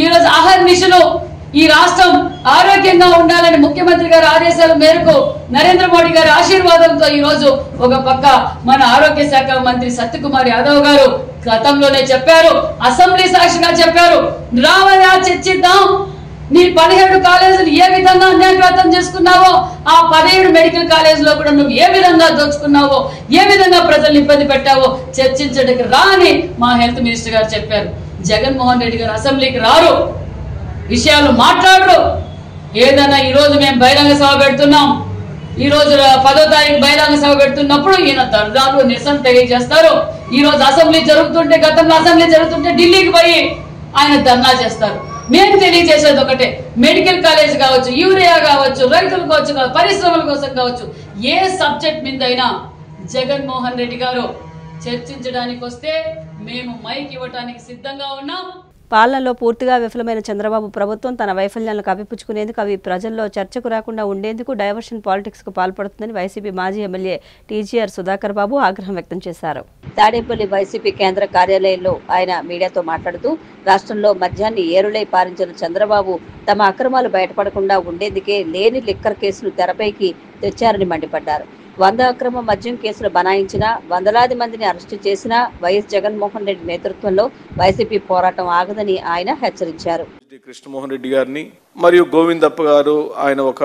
ఈ రోజు అహర్నిశలు ఈ రాష్ట్రం ఆరోగ్యంగా ఉండాలని ముఖ్యమంత్రి గారి ఆదేశాల మేరకు నరేంద్ర మోడీ గారి ఆశీర్వాదంతో ఈ రోజు ఒక పక్క మన ఆరోగ్య శాఖ మంత్రి సత్యకుమార్ యాదవ్ గారు గతంలోనే చెప్పారు, అసెంబ్లీ సాక్షిగా చెప్పారు, రావయా చర్చిద్దాం, నీ 17 కాలేజీలు ఏ విధంగా అన్యాయగ్రాతం చేసుకున్నావో ఆ 17 మెడికల్ కాలేజీలో కూడా నువ్వు ఏ విధంగా దోచుకున్నావో, ఏ విధంగా ప్రజల్ని ఇబ్బంది పెట్టావో చర్చించడానికి రా అని మా హెల్త్ మినిస్టర్ గారు చెప్పారు. జగన్మోహన్ రెడ్డి గారు అసెంబ్లీకి రారు, విషయాలు మాట్లాడరు. ఏదన్నా ఈ రోజు మేము బహిరంగ సభ పెడుతున్నాం, ఈ రోజు 10వ తారీఖు బహిరంగ సభ పెడుతున్నప్పుడు ఈయన ధర్నాలు నిరసన తెలియజేస్తారు. ఈ రోజు అసెంబ్లీ జరుగుతుంటే, గతంలో అసెంబ్లీ జరుగుతుంటే ఢిల్లీకి పోయి ఆయన ధర్నా చేస్తారు. మేము తెలియజేసేది ఒకటే, మెడికల్ కాలేజ్ కావచ్చు, యూరియా కావచ్చు, రైతుల కావచ్చు, పరిశ్రమల కోసం కావచ్చు, ఏ సబ్జెక్ట్ మీద అయినా జగన్మోహన్ రెడ్డి గారు చర్చించడానికి వస్తే మేము మైక్ ఇవ్వడానికి సిద్ధంగా ఉన్నాం. పాలనలో పూర్తిగా విఫలమైన చంద్రబాబు ప్రభుత్వం తన వైఫల్యాలను కప్పిపుచ్చుకునేందుకు అవి ప్రజల్లో చర్చకు రాకుండా ఉండేందుకు డైవర్షన్ పాలిటిక్స్ కు పాల్పడుతుందని వైసీపీ మాజీ ఎమ్మెల్యే టీజీఆర్ సుధాకర్ బాబు ఆగ్రహం వ్యక్తం చేశారు. తాడేపల్లి వైసీపీ కేంద్ర కార్యాలయంలో ఆయన మీడియాతో మాట్లాడుతూ రాష్ట్రంలో మద్యాన్ని ఏరులై పారించిన చంద్రబాబు తమ అక్రమాలు బయటపడకుండా ఉండేందుకే లేని లిక్కర్ కేసులు తెరపైకి తెచ్చారని మండిపడ్డారు. 100 అక్రమ మద్యం కేసులు బనాయించినా, వందలాది మందిని అరెస్టు చేసినా వైఎస్ జగన్మోహన్ రెడ్డి నేతృత్వంలో వైసీపీ పోరాటం ఆగదని ఆయన హెచ్చరించారు. కృష్ణమోహన్ రెడ్డి గారిని మరియు గోవిందప్ప గారు, ఆయన ఒక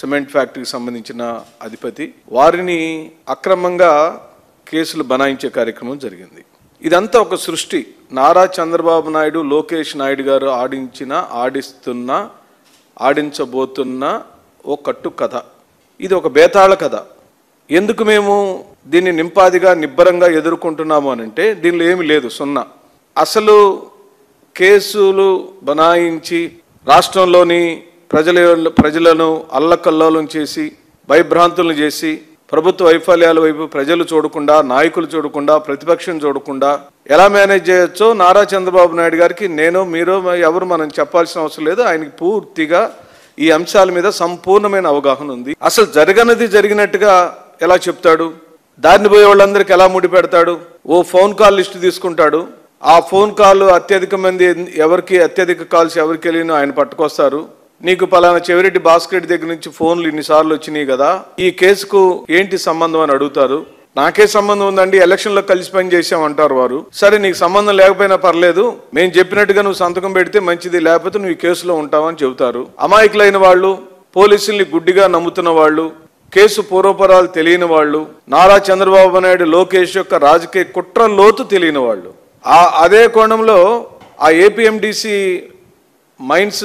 సిమెంట్ ఫ్యాక్టరీకి సంబంధించిన అధిపతి, వారిని అక్రమంగా కేసులు బనాయించే కార్యక్రమం జరిగింది. ఇదంతా ఒక సృష్టి. నారా చంద్రబాబు నాయుడు, లోకేష్ నాయుడు గారు ఆడించబోతున్న ఓ కట్టు కథ. ఇది ఒక బేతాళ కథ. ఎందుకు మేము దీన్ని నింపాదిగా నిబ్బరంగా ఎదుర్కొంటున్నాము అనంటే దీనిలో ఏమి లేదు, సున్నా. అసలు కేసులు బనాయించి రాష్ట్రంలోని ప్రజలను అల్లకల్లోలం చేసి భయభ్రాంతులను చేసి ప్రభుత్వ వైఫల్యాల వైపు ప్రజలు చూడకుండా, నాయకులు చూడకుండా, ప్రతిపక్షం చూడకుండా ఎలా మేనేజ్ చేయొచ్చో నారా చంద్రబాబు నాయుడు గారికి మీరు ఎవరు మనం చెప్పాల్సిన అవసరం లేదు. ఆయనకి పూర్తిగా ఈ అంశాల మీద సంపూర్ణమైన అవగాహన ఉంది. అసలు జరగనది జరిగినట్టుగా ఎలా చెప్తాడు? దారిని పోయే వాళ్ళందరికీ ఎలా ముడి పెడతాడు? ఓ ఫోన్ కాల్ లిస్టు తీసుకుంటాడు. ఆ ఫోన్ కాల్ అత్యధిక కాల్స్ ఎవరికి వెళ్ళినో ఆయన పట్టుకొస్తారు. నీకు పలానా చెవిరెడ్డి భాస్కర్ దగ్గర నుంచి ఫోన్లు ఇన్నిసార్లు వచ్చినాయి కదా, ఈ కేసుకు ఏంటి సంబంధం అని అడుగుతారు. నాకే సంబంధం ఉందండి, ఎలక్షన్లో కలిసి పని చేసామంటారు వారు. సరే, నీకు సంబంధం లేకపోయినా పర్లేదు, మేము చెప్పినట్టుగా నువ్వు సంతకం పెడితే మంచిది, లేకపోతే నువ్వు ఈ కేసులో ఉంటావని చెబుతారు. అమాయకులైన వాళ్ళు, పోలీసుల్ని గుడ్డిగా నమ్ముతున్న వాళ్ళు, కేసు పూర్వపరాలు తెలియని వాళ్ళు, నారా చంద్రబాబు నాయుడు, లోకేష్ యొక్క రాజకీయ కుట్ర లోతు తెలియని వాళ్ళు. అదే కోణంలో ఆ ఏపీఎండిసి మైన్స్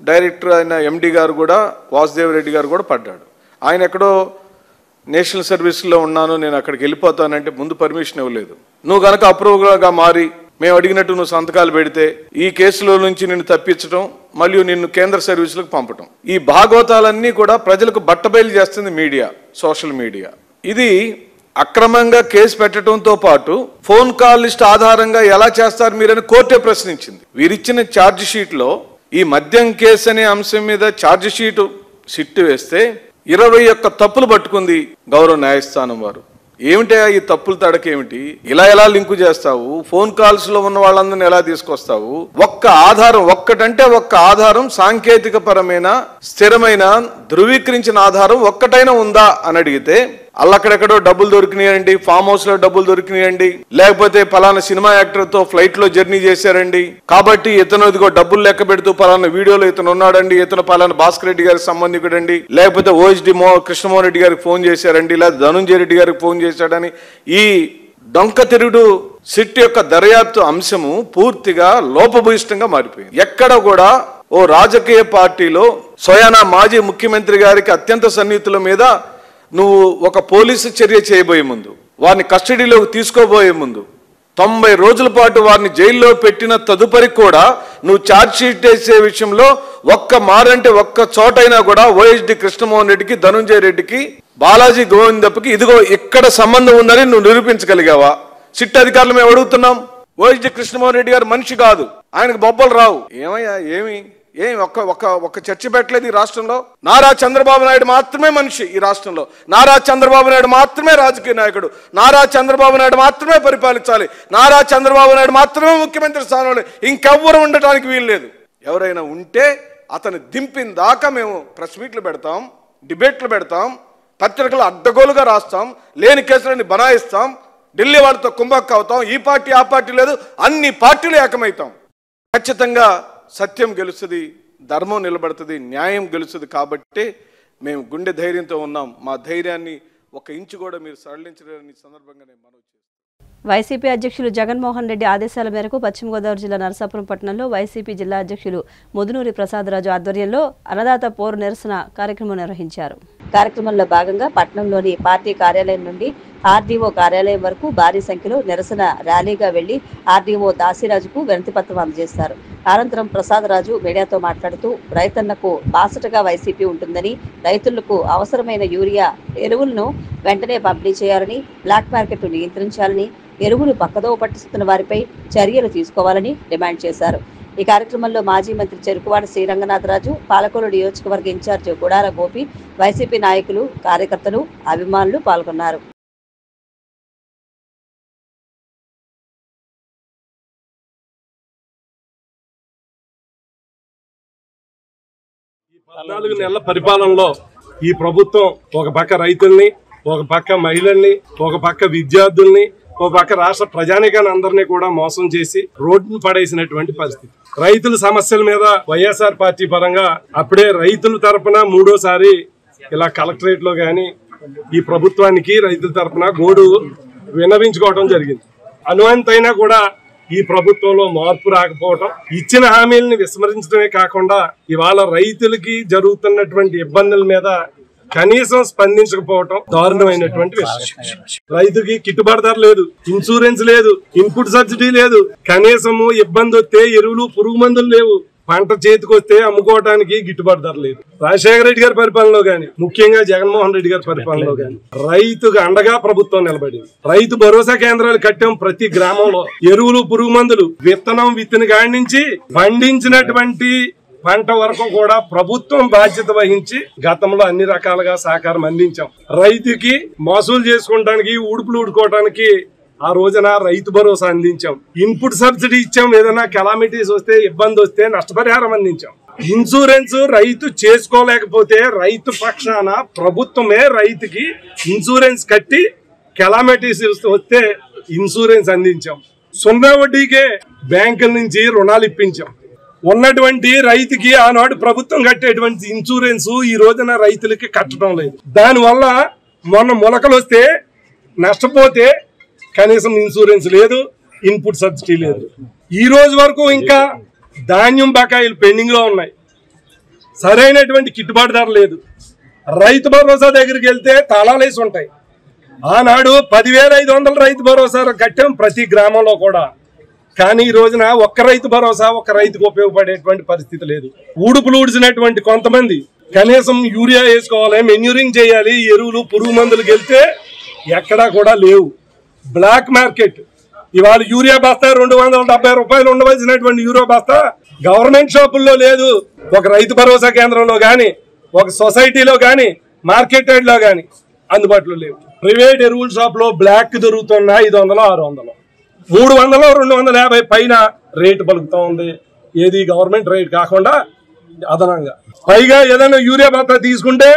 డైరెక్టర్ అయిన ఎండి గారు కూడా, వాసుదేవ్ రెడ్డి గారు కూడా పడ్డాడు. ఆయన ఎక్కడో నేషనల్ సర్వీస్లో ఉన్నాను, నేను అక్కడికి వెళ్ళిపోతానంటే ముందు పర్మిషన్ ఇవ్వలేదు. నువ్వు కనుక అప్రూవల్గా మారి మేము అడిగినట్టు నువ్వు సంతకాలు పెడితే ఈ కేసులో నుంచి నిన్ను తప్పించడం, మళ్ళీ నిన్ను కేంద్ర సర్వీసులకు పంపటం, ఈ భాగవతాలన్నీ కూడా ప్రజలకు బట్టబయలు చేస్తుంది మీడియా, సోషల్ మీడియా. ఇది అక్రమంగా కేసు పెట్టడంతో పాటు ఫోన్ కాల్ లిస్ట్ ఆధారంగా ఎలా చేస్తారు మీరని కోర్టే ప్రశ్నించింది. వీరిచ్చిన ఛార్జ్ షీట్ లో ఈ మద్యం కేసు అనే అంశం మీద ఛార్జ్ షీట్ సిట్టు వేస్తే 21 తప్పులు పట్టుకుంది గౌరవ న్యాయస్థానం వారు. ఏమిటా ఈ తప్పులు తడకేమిటి? ఇలా లింకు చేస్తావు? ఫోన్ కాల్స్ లో ఉన్న వాళ్ళందరినీ ఎలా తీసుకొస్తావు? ఒక్క ఆధారం, ఒక్కటంటే ఒక్క ఆధారం, సాంకేతిక పరమైన స్థిరమైన ధృవీకరించిన ఆధారం ఒక్కటైనా ఉందా అని అడిగితే అల్లక్కడెక్కడో డబ్బులు దొరికినాయండి, ఫామ్ హౌస్ లో డబ్బులు దొరికినాయండి, లేకపోతే పలానా సినిమా యాక్టర్ తో ఫ్లైట్ లో జర్నీ చేశారండి, కాబట్టి ఇతను ఇదిగో డబ్బులు లెక్క పెడుతూ పలానా వీడియోలో ఇతను ఉన్నాడండి, ఇతను పలానా భాస్కర్ రెడ్డి గారికి సంబంధికుడండి, లేకపోతే ఓఎస్డి కృష్ణమోహన్ రెడ్డి గారికి ఫోన్ చేశారండి, లేదా ధనుంజయ రెడ్డి గారికి ఫోన్ చేశాడని ఈ డొంక తిరుగుడు సిట్ యొక్క దర్యాప్తు అంశము పూర్తిగా లోపభూయిష్టంగా మారిపోయింది. ఎక్కడ కూడా ఓ రాజకీయ పార్టీలో స్వయానా మాజీ ముఖ్యమంత్రి గారికి అత్యంత సన్నిహితుల మీద నువ్వు ఒక పోలీసు చర్య చేయబోయే ముందు, వారిని కస్టడీలోకి తీసుకోబోయే ముందు 90 రోజుల పాటు వారిని జైల్లో పెట్టిన తదుపరి కూడా నువ్వు ఛార్జ్ షీట్ వేసే విషయంలో ఒక్క చోటైనా కూడా ఓఎస్డి కృష్ణమోహన్ రెడ్డికి, ధనుంజయ రెడ్డికి, బాలాజీ గోవిందప్పకి ఇదిగో ఇక్కడ సంబంధం ఉందని నువ్వు నిరూపించగలిగావా? సిట్ అధికారులు మేము అడుగుతున్నాం. ఓఎస్డి కృష్ణమోహన్ రెడ్డి గారు మనిషి కాదు, ఆయనకు బొబ్బలు రావు. ఏమయ్యా ఏమి ఒక్క చర్చ పెట్టలేదు ఈ రాష్ట్రంలో. నారా చంద్రబాబు నాయుడు మాత్రమే మనిషి ఈ రాష్ట్రంలో. నారా చంద్రబాబు నాయుడు మాత్రమే రాజకీయ నాయకుడు. నారా చంద్రబాబు నాయుడు మాత్రమే పరిపాలించాలి. నారా చంద్రబాబు నాయుడు మాత్రమే ముఖ్యమంత్రి స్థానంలో, ఇంకెవ్వరు ఉండటానికి వీల్లేదు. ఎవరైనా ఉంటే అతను దింపిన దాకా మేము ప్రెస్ మీట్లు పెడతాం, డిబేట్లు పెడతాం, పత్రికలు అడ్డగోలుగా రాస్తాం, లేని కేసులని బనాయిస్తాం, ఢిల్లీ వాళ్ళతో కుంభక్ అవుతాం, ఈ పార్టీ ఆ పార్టీ లేదు, అన్ని పార్టీలు ఏకమవుతాం. ఖచ్చితంగా సత్యం గెలుస్తుంది, ధర్మం నిలబడుతుంది, న్యాయం గెలుస్తుంది. కాబట్టి మేము గుండె ధైర్యంతో ఉన్నాం. మా ధైర్యాన్ని ఒక ఇంచు కూడా మీరు సడలించలేని సందర్భంగా నేను మనవి చేస్తాను. వైసీపీ అధ్యక్షులు జగన్మోహన్ రెడ్డి ఆదేశాల మేరకు పశ్చిమ గోదావరి జిల్లా నరసాపురం పట్టణంలో వైసీపీ జిల్లా అధ్యక్షులు ముదునూరి ప్రసాదరాజు ఆధ్వర్యంలో అన్నదాత పోరు నిరసన కార్యక్రమం నిర్వహించారు. కార్యక్రమంలో భాగంగా పట్టణంలోని పార్టీ కార్యాలయం నుండి ఆర్డీఓ కార్యాలయం వరకు భారీ సంఖ్యలో నిరసన ర్యాలీగా వెళ్లి ఆర్డీఓ దాసిరాజుకు వినతి పత్రం అందజేశారు. అనంతరం ప్రసాదరాజు మీడియాతో మాట్లాడుతూ రైతన్నకు బాసటగా వైసీపీ ఉంటుందని, రైతులకు అవసరమైన యూరియా ఎరువులను వెంటనే పంపిణీ చేయాలని, బ్లాక్ మార్కెట్ నియంత్రించాలని, ఎరువులు పక్కదోవ పట్టిస్తున్న వారిపై చర్యలు తీసుకోవాలని డిమాండ్ చేశారు. ఈ కార్యక్రమంలో మాజీ మంత్రి చెరుకువాడ శ్రీరంగనాథరాజు, పాలకొల్లు నియోజకవర్గ ఇన్ఛార్జ్ గుడార గోపి, వైసీపీ నాయకులు, కార్యకర్తలు, అభిమానులు పాల్గొన్నారు. ఈ 14 నెలల పరిపాలనలో ఈ ప్రభుత్వం ఒక పక్క రైతుల్ని, ఒక పక్క మహిళల్ని, ఒక పక్క విద్యార్థుల్ని, ఒక పక్క రాష్ట్ర ప్రజానికాన్ని అందరినీ కూడా మోసం చేసి రోడ్డును పడేసినటువంటి పరిస్థితి. రైతుల సమస్యల మీద వైఎస్ఆర్ పార్టీ పరంగా అప్పుడే రైతుల తరఫున 3వ ఇలా కలెక్టరేట్ లో గాని ఈ ప్రభుత్వానికి రైతుల తరఫున గోడు విన్నవించుకోవడం జరిగింది. అనువంతైనా కూడా ఈ ప్రభుత్వంలో మార్పు రాకపోవటం, ఇచ్చిన హామీలను విస్మరించడమే కాకుండా ఇవాళ రైతులకి జరుగుతున్నటువంటి ఇబ్బందుల మీద కనీసం స్పందించకపోవటం దారుణమైనటువంటి విషయం. రైతుకి గిట్టుబాటు ధర లేదు, ఇన్సూరెన్స్ లేదు, ఇన్పుట్ సబ్సిడీ లేదు, కనీసము ఇబ్బంది వస్తే ఎరువులు పురుగు మందులు లేవు, పంట చేతికి వస్తే అమ్ముకోవడానికి గిట్టుబాటు ధర లేదు. రాజశేఖర రెడ్డి గారి పరిపాలనలో గాని, ముఖ్యంగా జగన్మోహన్ రెడ్డి గారి పరిపాలనలో గాని రైతుకు అండగా ప్రభుత్వం నిలబడింది. రైతు భరోసా కేంద్రాలు కట్టాం ప్రతి గ్రామంలో. ఎరువులు పురుగు మందులు విత్తనం విత్తిన కాడి నుంచి పండించినటువంటి పంట వరకు కూడా ప్రభుత్వం బాధ్యత వహించి గతంలో అన్ని రకాలుగా సహకారం అందించాం. రైతుకి మోసాలు చేసుకోవడానికి, ఉడుపులు ఉడుకోవడానికి ఆ రోజున రైతు భరోసా అందించాం. ఇన్పుట్ సబ్సిడీ ఇచ్చాం. ఏదైనా కెలామిటీస్ వస్తే, ఇబ్బంది వస్తే నష్టపరిహారం అందించాం. ఇన్సూరెన్స్ రైతు చేసుకోలేకపోతే రైతు పక్షాన ప్రభుత్వమే రైతుకి ఇన్సూరెన్స్ కట్టి కెలామిటీస్ వస్తే ఇన్సూరెన్స్ అందించాం. 0 వడ్డీకే బ్యాంకుల నుంచి రుణాలు ఇప్పించాం. ఉన్నటువంటి రైతుకి ఆనాడు ప్రభుత్వం కట్టేటువంటి ఇన్సూరెన్స్ ఈ రోజున రైతులకి కట్టడం లేదు. దానివల్ల మొన్న మొలకలు వస్తే నష్టపోతే కనీసం ఇన్సూరెన్స్ లేదు, ఇన్పుట్ సబ్సిడీ లేదు. ఈ రోజు వరకు ఇంకా ధాన్యం బకాయిలు పెండింగ్ లో ఉన్నాయి. సరైనటువంటి గిట్టుబాటు ధర లేదు. రైతు భరోసా దగ్గరికి వెళ్తే తాళాలేసి ఉంటాయి. ఆనాడు 10,500 రైతు భరోసా కట్టాం ప్రతి గ్రామంలో కూడా. కానీ ఈ రోజున ఒక్క రైతు భరోసా ఒక్క రైతుకు ఉపయోగపడేటువంటి పరిస్థితి లేదు. ఊడుపులు ఊడిచినటువంటి కొంతమంది కనీసం యూరియా వేసుకోవాలి, మెన్యూరింగ్ చేయాలి, ఎరువులు పురుగు మందులు వెళ్తే ఎక్కడా కూడా లేవు. బ్లాక్ మార్కెట్ ఇవాళ యూరియా బస్తా 270 రూపాయలు ఉండవలసినటువంటి యూరియా బస్తా గవర్నమెంట్ షాపుల్లో లేదు. ఒక రైతు భరోసా కేంద్రంలో కానీ, ఒక సొసైటీలో కానీ, మార్కెట్ యార్డ్లో కానీ అందుబాటులో లేవు. ప్రైవేట్ ఎరువుల షాప్లో బ్లాక్ దొరుకుతున్న 500, 600, 300, 250 పైన రేటు పలుకుతా ఉంది. ఏది గవర్నమెంట్ రేట్ కాకుండా అదనంగా. పైగా ఏదైనా యూరియా బస్తా తీసుకుంటే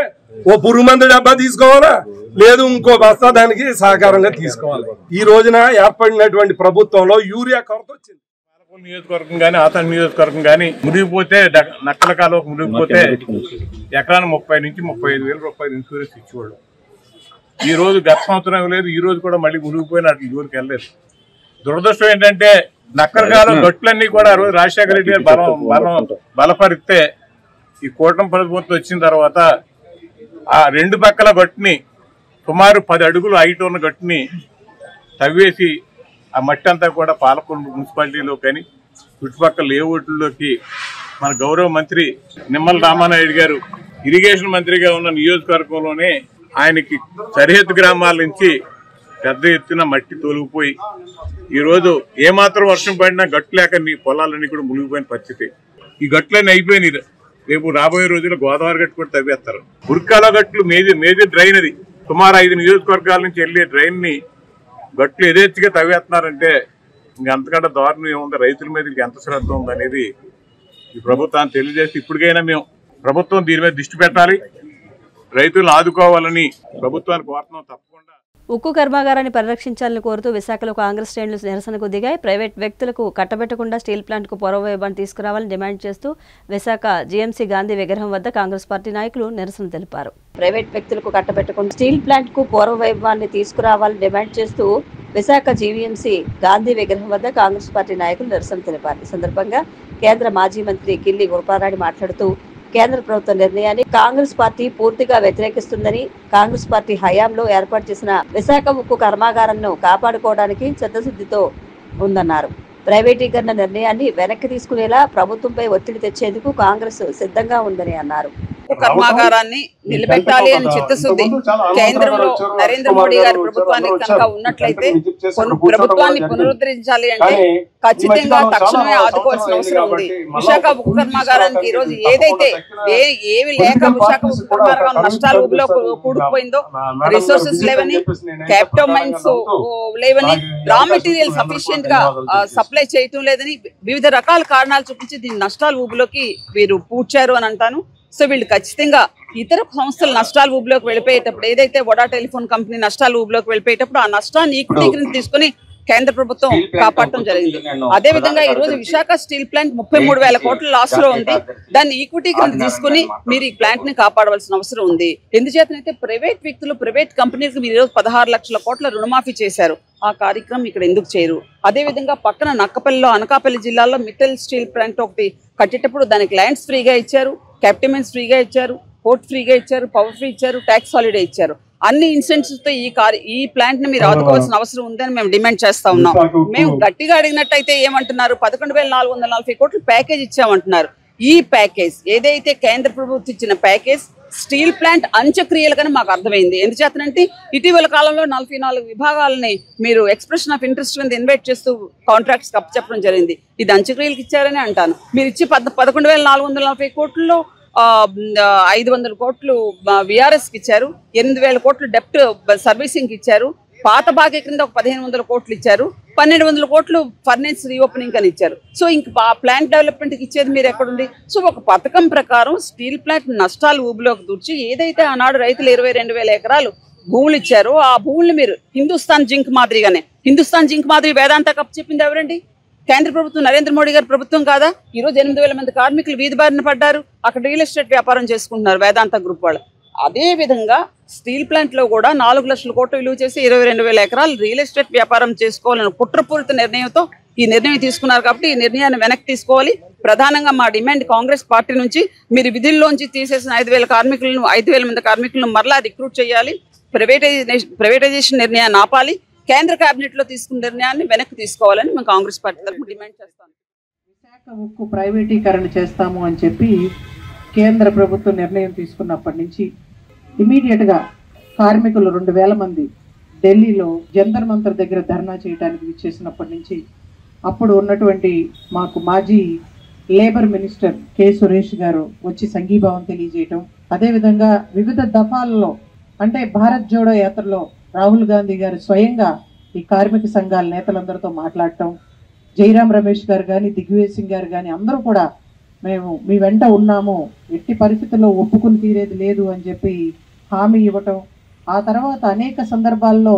ఓ పురుగు మందు డబ్బా తీసుకోవాలా, లేదు ఇంకో బస్తా దానికి సహకారంగా తీసుకోవాలి. ఈ రోజున ఏర్పడినటువంటి ప్రభుత్వంలో యూరియా కొరత వచ్చింది. నియోజకవర్గం కానీ, ఆతాన్ నియోజకవర్గం కానీ మునిగిపోతే, నక్కల కాలువకు మునిగిపోతే ఎకరానికి 30 నుంచి 35,000 రూపాయలు ఇన్సూరెన్స్ ఇచ్చేవాళ్ళు. ఈ రోజు గత సంవత్సరం లేదు, ఈ రోజు కూడా మళ్ళీ మునిగిపోయిన అట్లా ఊరికి వెళ్ళలేదు. దురదృష్టం ఏంటంటే నక్కల కాలువ గట్లన్నీ కూడా ఆ రోజు రాజశేఖర రెడ్డి గారు బలపరిస్తే ఈ కూటమి ప్రభుత్వం వచ్చిన తర్వాత ఆ 2 పక్కల గట్టుని సుమారు 10 అడుగులు హైట్ ఉన్న గట్టుని తవ్వేసి ఆ మట్టి అంతా కూడా పాలకొండ మున్సిపాలిటీలో కానీ చుట్టుపక్కల లేఅవుట్లలోకి మన గౌరవ మంత్రి నిమ్మల రామానాయుడు గారు ఇరిగేషన్ మంత్రిగా ఉన్న నియోజకవర్గంలోనే ఆయనకి సరిహద్దు గ్రామాల నుంచి పెద్ద ఎత్తున మట్టి తొలగిపోయి ఈరోజు ఏమాత్రం వర్షం పడినా గట్టు లేక పొలాలన్నీ కూడా మునిగిపోయిన పరిస్థితి. ఈ గట్లన్నీ అయిపోయినాయి. రేపు రాబోయే రోజుల్లో గోదావరి గట్టు కూడా తవ్వేస్తారు. బుర్కాల గట్లు మేజర్ డ్రైన్ అది. సుమారు 5 నియోజకవర్గాల నుంచి వెళ్ళే డ్రైన్ ని గట్లు యథేచ్ఛగా తవ్వేస్తున్నారంటే ఇంక అంతకంటే దారుణం ఏముంది? రైతుల మీద ఎంత శ్రద్ధ ఉందనేది ఈ ప్రభుత్వాన్ని తెలియజేసి ఇప్పటికైనా మేము ప్రభుత్వం దీని మీద దృష్టి పెట్టాలి, రైతులను ఆదుకోవాలని ప్రభుత్వానికి కోరుతున్నాం. తప్పకుండా ఉక్కు కర్మాగారాన్ని పరిరక్షించాలని కోరుతూ విశాఖలో కాంగ్రెస్ శ్రేణులు నిరసనకు దిగాయి. ప్రైవేట్ వ్యక్తులకు కట్టబెట్టకుండా స్టీల్ ప్లాంట్కు పూర్వవైభవాన్ని తీసుకురావాలని డిమాండ్ చేస్తూ విశాఖ జీఎంసీ గాంధీ విగ్రహం వద్ద కాంగ్రెస్ పార్టీ నాయకులు నిరసన తెలిపారు. ప్రైవేట్ వ్యక్తులకు కట్టబెట్టకుండా స్టీల్ ప్లాంట్కు పూర్వవైభవాన్ని తీసుకురావాలని డిమాండ్ చేస్తూ విశాఖ జీవీఎంసీ గాంధీ విగ్రహం వద్ద కాంగ్రెస్ పార్టీ నాయకులు నిరసన తెలిపారు. ఈ సందర్భంగా కేంద్ర మాజీ మంత్రి కిల్లి గురపారాడి మాట్లాడుతూ కేంద్ర ప్రభుత్వ నిర్ణయాన్ని కాంగ్రెస్ పార్టీ పూర్తిగా వ్యతిరేకిస్తుందని, కాంగ్రెస్ పార్టీ హయాంలో ఏర్పాటు చేసిన విశాఖ ఉక్కు కర్మాగారాన్ని కాపాడుకోవడానికి చిత్తశుద్ధితో ఉందన్నారు. ప్రైవేటీకరణ నిర్ణయాన్ని వెనక్కి తీసుకునేలా ప్రభుత్వంపై ఒత్తిడి తెచ్చేందుకు కాంగ్రెస్ సిద్ధంగా ఉందని అన్నారు. కర్మాగారాన్ని నిలబెట్టాలి అని చిత్తశుద్ధి కేంద్రంలో నరేంద్ర మోడీ గారి ప్రభుత్వానికి కనుక ఉన్నట్లయితే ప్రభుత్వాన్ని పునరుద్ధరించాలి అంటే ఖచ్చితంగా తక్షణమే ఆదుకోవాల్సిన అవసరం ఉంది. విశాఖ ఉక్కు కర్మాగారానికి ఈ రోజు ఏదైతే ఏమి లేక విశాఖ ఉక్కు కర్మాగారం నష్టాల ఊబిలో కూడుకుపోయిందో, రిసోర్సెస్ లేవని, క్యాపిటల్ మైన్స్ లేవని, రా మెటీరియల్ సఫిషియెంట్ గా సప్లై చేయటం లేదని వివిధ రకాల కారణాలు చూపించి దీని నష్టాల ఊబిలోకి వీరు పూడ్చారు అని అంటాను. సో వీళ్ళు ఖచ్చితంగా ఇతర సంస్థల నష్టాల ఊబిలోకి వెళ్ళిపోయేటప్పుడు, ఏదైతే వడా టెలిఫోన్ కంపెనీ నష్టాల ఊబిలోకి వెళ్ళిపోయేటప్పుడు ఆ నష్టాన్ని ఈక్విటీ తీసుకుని కేంద్ర ప్రభుత్వం కాపాడటం జరిగింది. అదేవిధంగా ఈ రోజు విశాఖ స్టీల్ ప్లాంట్ 33,000 కోట్ల లాస్ లో ఉంది. దాన్ని ఈక్విటీ కింద తీసుకుని మీరు ఈ ప్లాంట్ ని కాపాడవలసిన అవసరం ఉంది. ఎందుచేతనైతే ప్రైవేట్ వ్యక్తులు, ప్రైవేట్ కంపెనీలకు మీరు ఈరోజు 16 లక్షల కోట్ల రుణమాఫీ చేశారు. ఆ కార్యక్రమం ఇక్కడ ఎందుకు చేయరు? అదేవిధంగా పక్కన నక్కపల్లిలో, అనకాపల్లి జిల్లాలో మిట్టల్ స్టీల్ ప్లాంట్ ఒకటి కట్టేటప్పుడు దానికి ల్యాండ్స్ ఫ్రీగా ఇచ్చారు, క్యాపిటల్ ఫ్రీగా ఇచ్చారు, పోర్ట్ ఫ్రీగా ఇచ్చారు, పవర్ ఫ్రీ ఇచ్చారు, ట్యాక్స్ హాలిడే ఇచ్చారు. అన్ని ఇన్సెంటివ్స్ తో ఈ ప్లాంట్ ని మీరు ఆదుకోవాల్సిన అవసరం ఉందని మేము డిమాండ్ చేస్తా ఉన్నాం. మేము గట్టిగా అడిగినట్టయితే ఏమంటున్నారు? 11,440 కోట్లు ప్యాకేజ్ ఇచ్చామంటున్నారు. ఈ ప్యాకేజ్ ఏదైతే కేంద్ర ప్రభుత్వం ఇచ్చిన ప్యాకేజ్ స్టీల్ ప్లాంట్ అంత్యక్రియలుగానే మాకు అర్థమైంది. ఎందుచేతనంటే ఇటీవల కాలంలో 44 విభాగాలని మీరు ఎక్స్ప్రెషన్ ఆఫ్ ఇంట్రెస్ట్ కింద ఇన్వైట్ చేస్తూ కాంట్రాక్ట్స్ చెప్పడం జరిగింది. ఇది అంత్యక్రియలకు ఇచ్చారని అంటాను. మీరు ఇచ్చి 11,440 కోట్లలో 500 కోట్లు విఆర్ఎస్ కి ఇచ్చారు, 8,000 కోట్లు డెప్ట్ సర్వీసింగ్ కి ఇచ్చారు, పాత బాకీ కింద ఒక 1,500 కోట్లు ఇచ్చారు, 1,200 కోట్లు ఫర్నేస్ రీఓపెనింగ్ అని ఇచ్చారు. సో ఇంక ప్లాంట్ డెవలప్మెంట్ కి ఇచ్చేది మీరు ఎక్కడుంది? సో ఒక పథకం ప్రకారం స్టీల్ ప్లాంట్ నష్టాలు ఊబిలోకి దూర్చి ఏదైతే ఆనాడు రైతులు 22,000 ఎకరాలు భూములు ఇచ్చారో ఆ భూములు మీరు హిందుస్థాన్ జింక్ మాదిరిగానే, హిందుస్థాన్ జింక్ మాదిరి వేదాంత కప్ చెప్పింది ఎవరండి? కేంద్ర ప్రభుత్వం, నరేంద్ర మోడీ గారి ప్రభుత్వం కాదా? ఈ రోజు 8,000 మంది కార్మికులు వీధి బారిన పడ్డారు. అక్కడ రియల్ ఎస్టేట్ వ్యాపారం చేసుకుంటున్నారు వేదాంత గ్రూప్ వాళ్ళు. అదే విధంగా స్టీల్ ప్లాంట్ లో కూడా 4 లక్షల కోట్లు విలువ చేసి 22,000 ఎకరాలు రియల్ ఎస్టేట్ వ్యాపారం చేసుకోవాలని కుట్రపూరిత నిర్ణయంతో ఈ నిర్ణయం తీసుకున్నారు. కాబట్టి ఈ నిర్ణయాన్ని వెనక్కి తీసుకోవాలి. ప్రధానంగా మా డిమాండ్ కాంగ్రెస్ పార్టీ నుంచి మీరు విధుల్లోంచి తీసేసిన 5,000 మంది కార్మికులను మరలా రిక్రూట్ చేయాలి. ప్రైవేటైజేషన్ నిర్ణయాన్ని ఆపాలి. కేంద్ర కేబినెట్ లో తీసుకున్న నిర్ణయాన్ని వెనక్కి తీసుకోవాలని మేము కాంగ్రెస్ పార్టీ తరఫున డిమాండ్ చేస్తాం. విశాఖ ఉక్కు ప్రైవేటీకరణ చేస్తాము అని చెప్పి కేంద్ర ప్రభుత్వం నిర్ణయం తీసుకున్నప్పటి నుంచి ఇమీడియట్గా కార్మికులు 2,000 మంది ఢిల్లీలో జంతర్ మంతర్ దగ్గర ధర్నా చేయడానికి విచ్చేసినప్పటి నుంచి అప్పుడు ఉన్నటువంటి మాకు మాజీ లేబర్ మినిస్టర్ కె సురేష్ గారు వచ్చి సంఘీభావం తెలియజేయటం, అదేవిధంగా వివిధ దఫాలలో అంటే భారత్ జోడో యాత్రలో రాహుల్ గాంధీ గారు స్వయంగా ఈ కార్మిక సంఘాల నేతలందరితో మాట్లాడటం, జైరాం రమేష్ గారు కానీ దిగ్విజయ్ సింగ్ గారు కానీ అందరూ కూడా మేము మీ వెంట ఉన్నాము, ఎట్టి పరిస్థితుల్లో ఒప్పుకుని తీరేది లేదు అని చెప్పి హామీ ఇవ్వటం, ఆ తర్వాత అనేక సందర్భాల్లో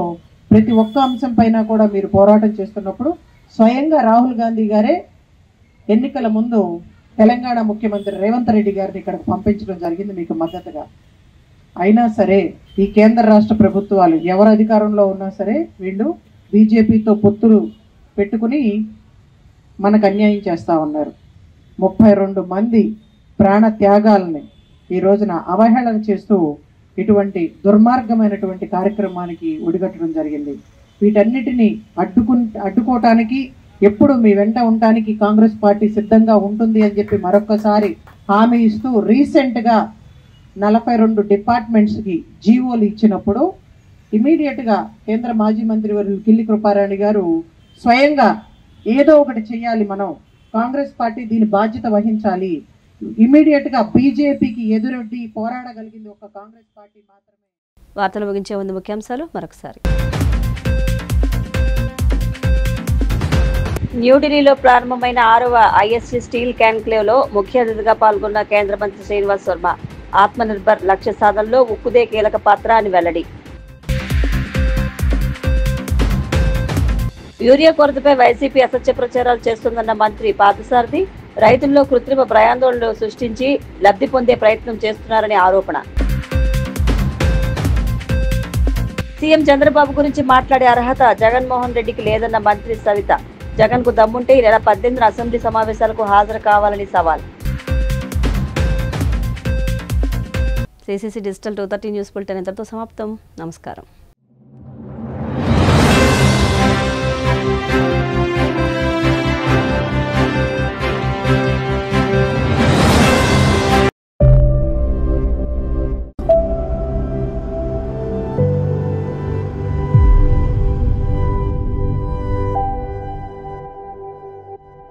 ప్రతి ఒక్క అంశం పైన కూడా మీరు పోరాటం చేస్తున్నప్పుడు స్వయంగా రాహుల్ గాంధీ గారే ఎన్నికల ముందు తెలంగాణ ముఖ్యమంత్రి రేవంత్ రెడ్డి గారిని ఇక్కడికి పంపించడం జరిగింది మీకు మద్దతుగా. అయినా సరే ఈ కేంద్ర రాష్ట్ర ప్రభుత్వాలు ఎవరు అధికారంలో ఉన్నా సరే వీళ్ళు బీజేపీతో పొత్తులు పెట్టుకుని మనకు అన్యాయం చేస్తూ ఉన్నారు. 32 మంది ప్రాణ త్యాగాలని ఈ రోజున అవహేళన చేస్తూ ఇటువంటి కార్యక్రమానికి ఒడిగట్టడం జరిగింది. వీటన్నిటిని అడ్డుకోవటానికి ఎప్పుడు మీ వెంట ఉండటానికి కాంగ్రెస్ పార్టీ సిద్ధంగా ఉంటుంది అని చెప్పి మరొకసారి హామీ ఇస్తూ రీసెంట్గా 42 డిపార్ట్మెంట్స్కి జీవోలు ఇచ్చినప్పుడు ఇమీడియట్గా కేంద్ర మాజీ మంత్రి వర్యులు కిల్లి కృపారాణి గారు స్వయంగా ఏదో ఒకటి చేయాలి, మనం కాంగ్రెస్ పార్టీ దీని బాధ్యత వహించాలి, ఇమీడియట్గా బీజేపీకి ఎదురొడ్డి పోరాడగలిగింది ఒక కాంగ్రెస్ పార్టీ మాత్రమే. వార్తలు ముగించే ముందు ముఖ్యాంశాలు మరొకసారి. న్యూఢిల్లీలో ప్రారంభమైన 6వ ఐఎస్సీ స్టీల్ కాన్క్లేవ్లో ముఖ్య అతిథిగా పాల్గొన్న కేంద్ర మంత్రి శ్రీనివాస్ వర్మ ఆత్మనిర్భర్ లక్ష్య సాధనలో ఉక్కుదే కీలక పాత్ర అని వెల్లడి. యూరియా కొరతపై వైసీపీ అసత్య ప్రచారాలు చేస్తుందన్న మంత్రి పార్థసారథి, రైతుల్లో కృత్రిమ భయాందోళనలు సృష్టించి లబ్ధి పొందే ప్రయత్నం చేస్తున్నారని ఆరోపణ. సీఎం చంద్రబాబు గురించి మాట్లాడే అర్హత జగన్మోహన్ రెడ్డికి లేదన్న మంత్రి సవిత, జగన్ కు దమ్ముంటే ఈ నెల 18న అసెంబ్లీ సమావేశాలకు హాజరు కావాలని సవాల్. CCC డిజిటల్ 230 న్యూస్ బులెటిన్ ఇంతటితో సమాప్తం. నమస్కారం.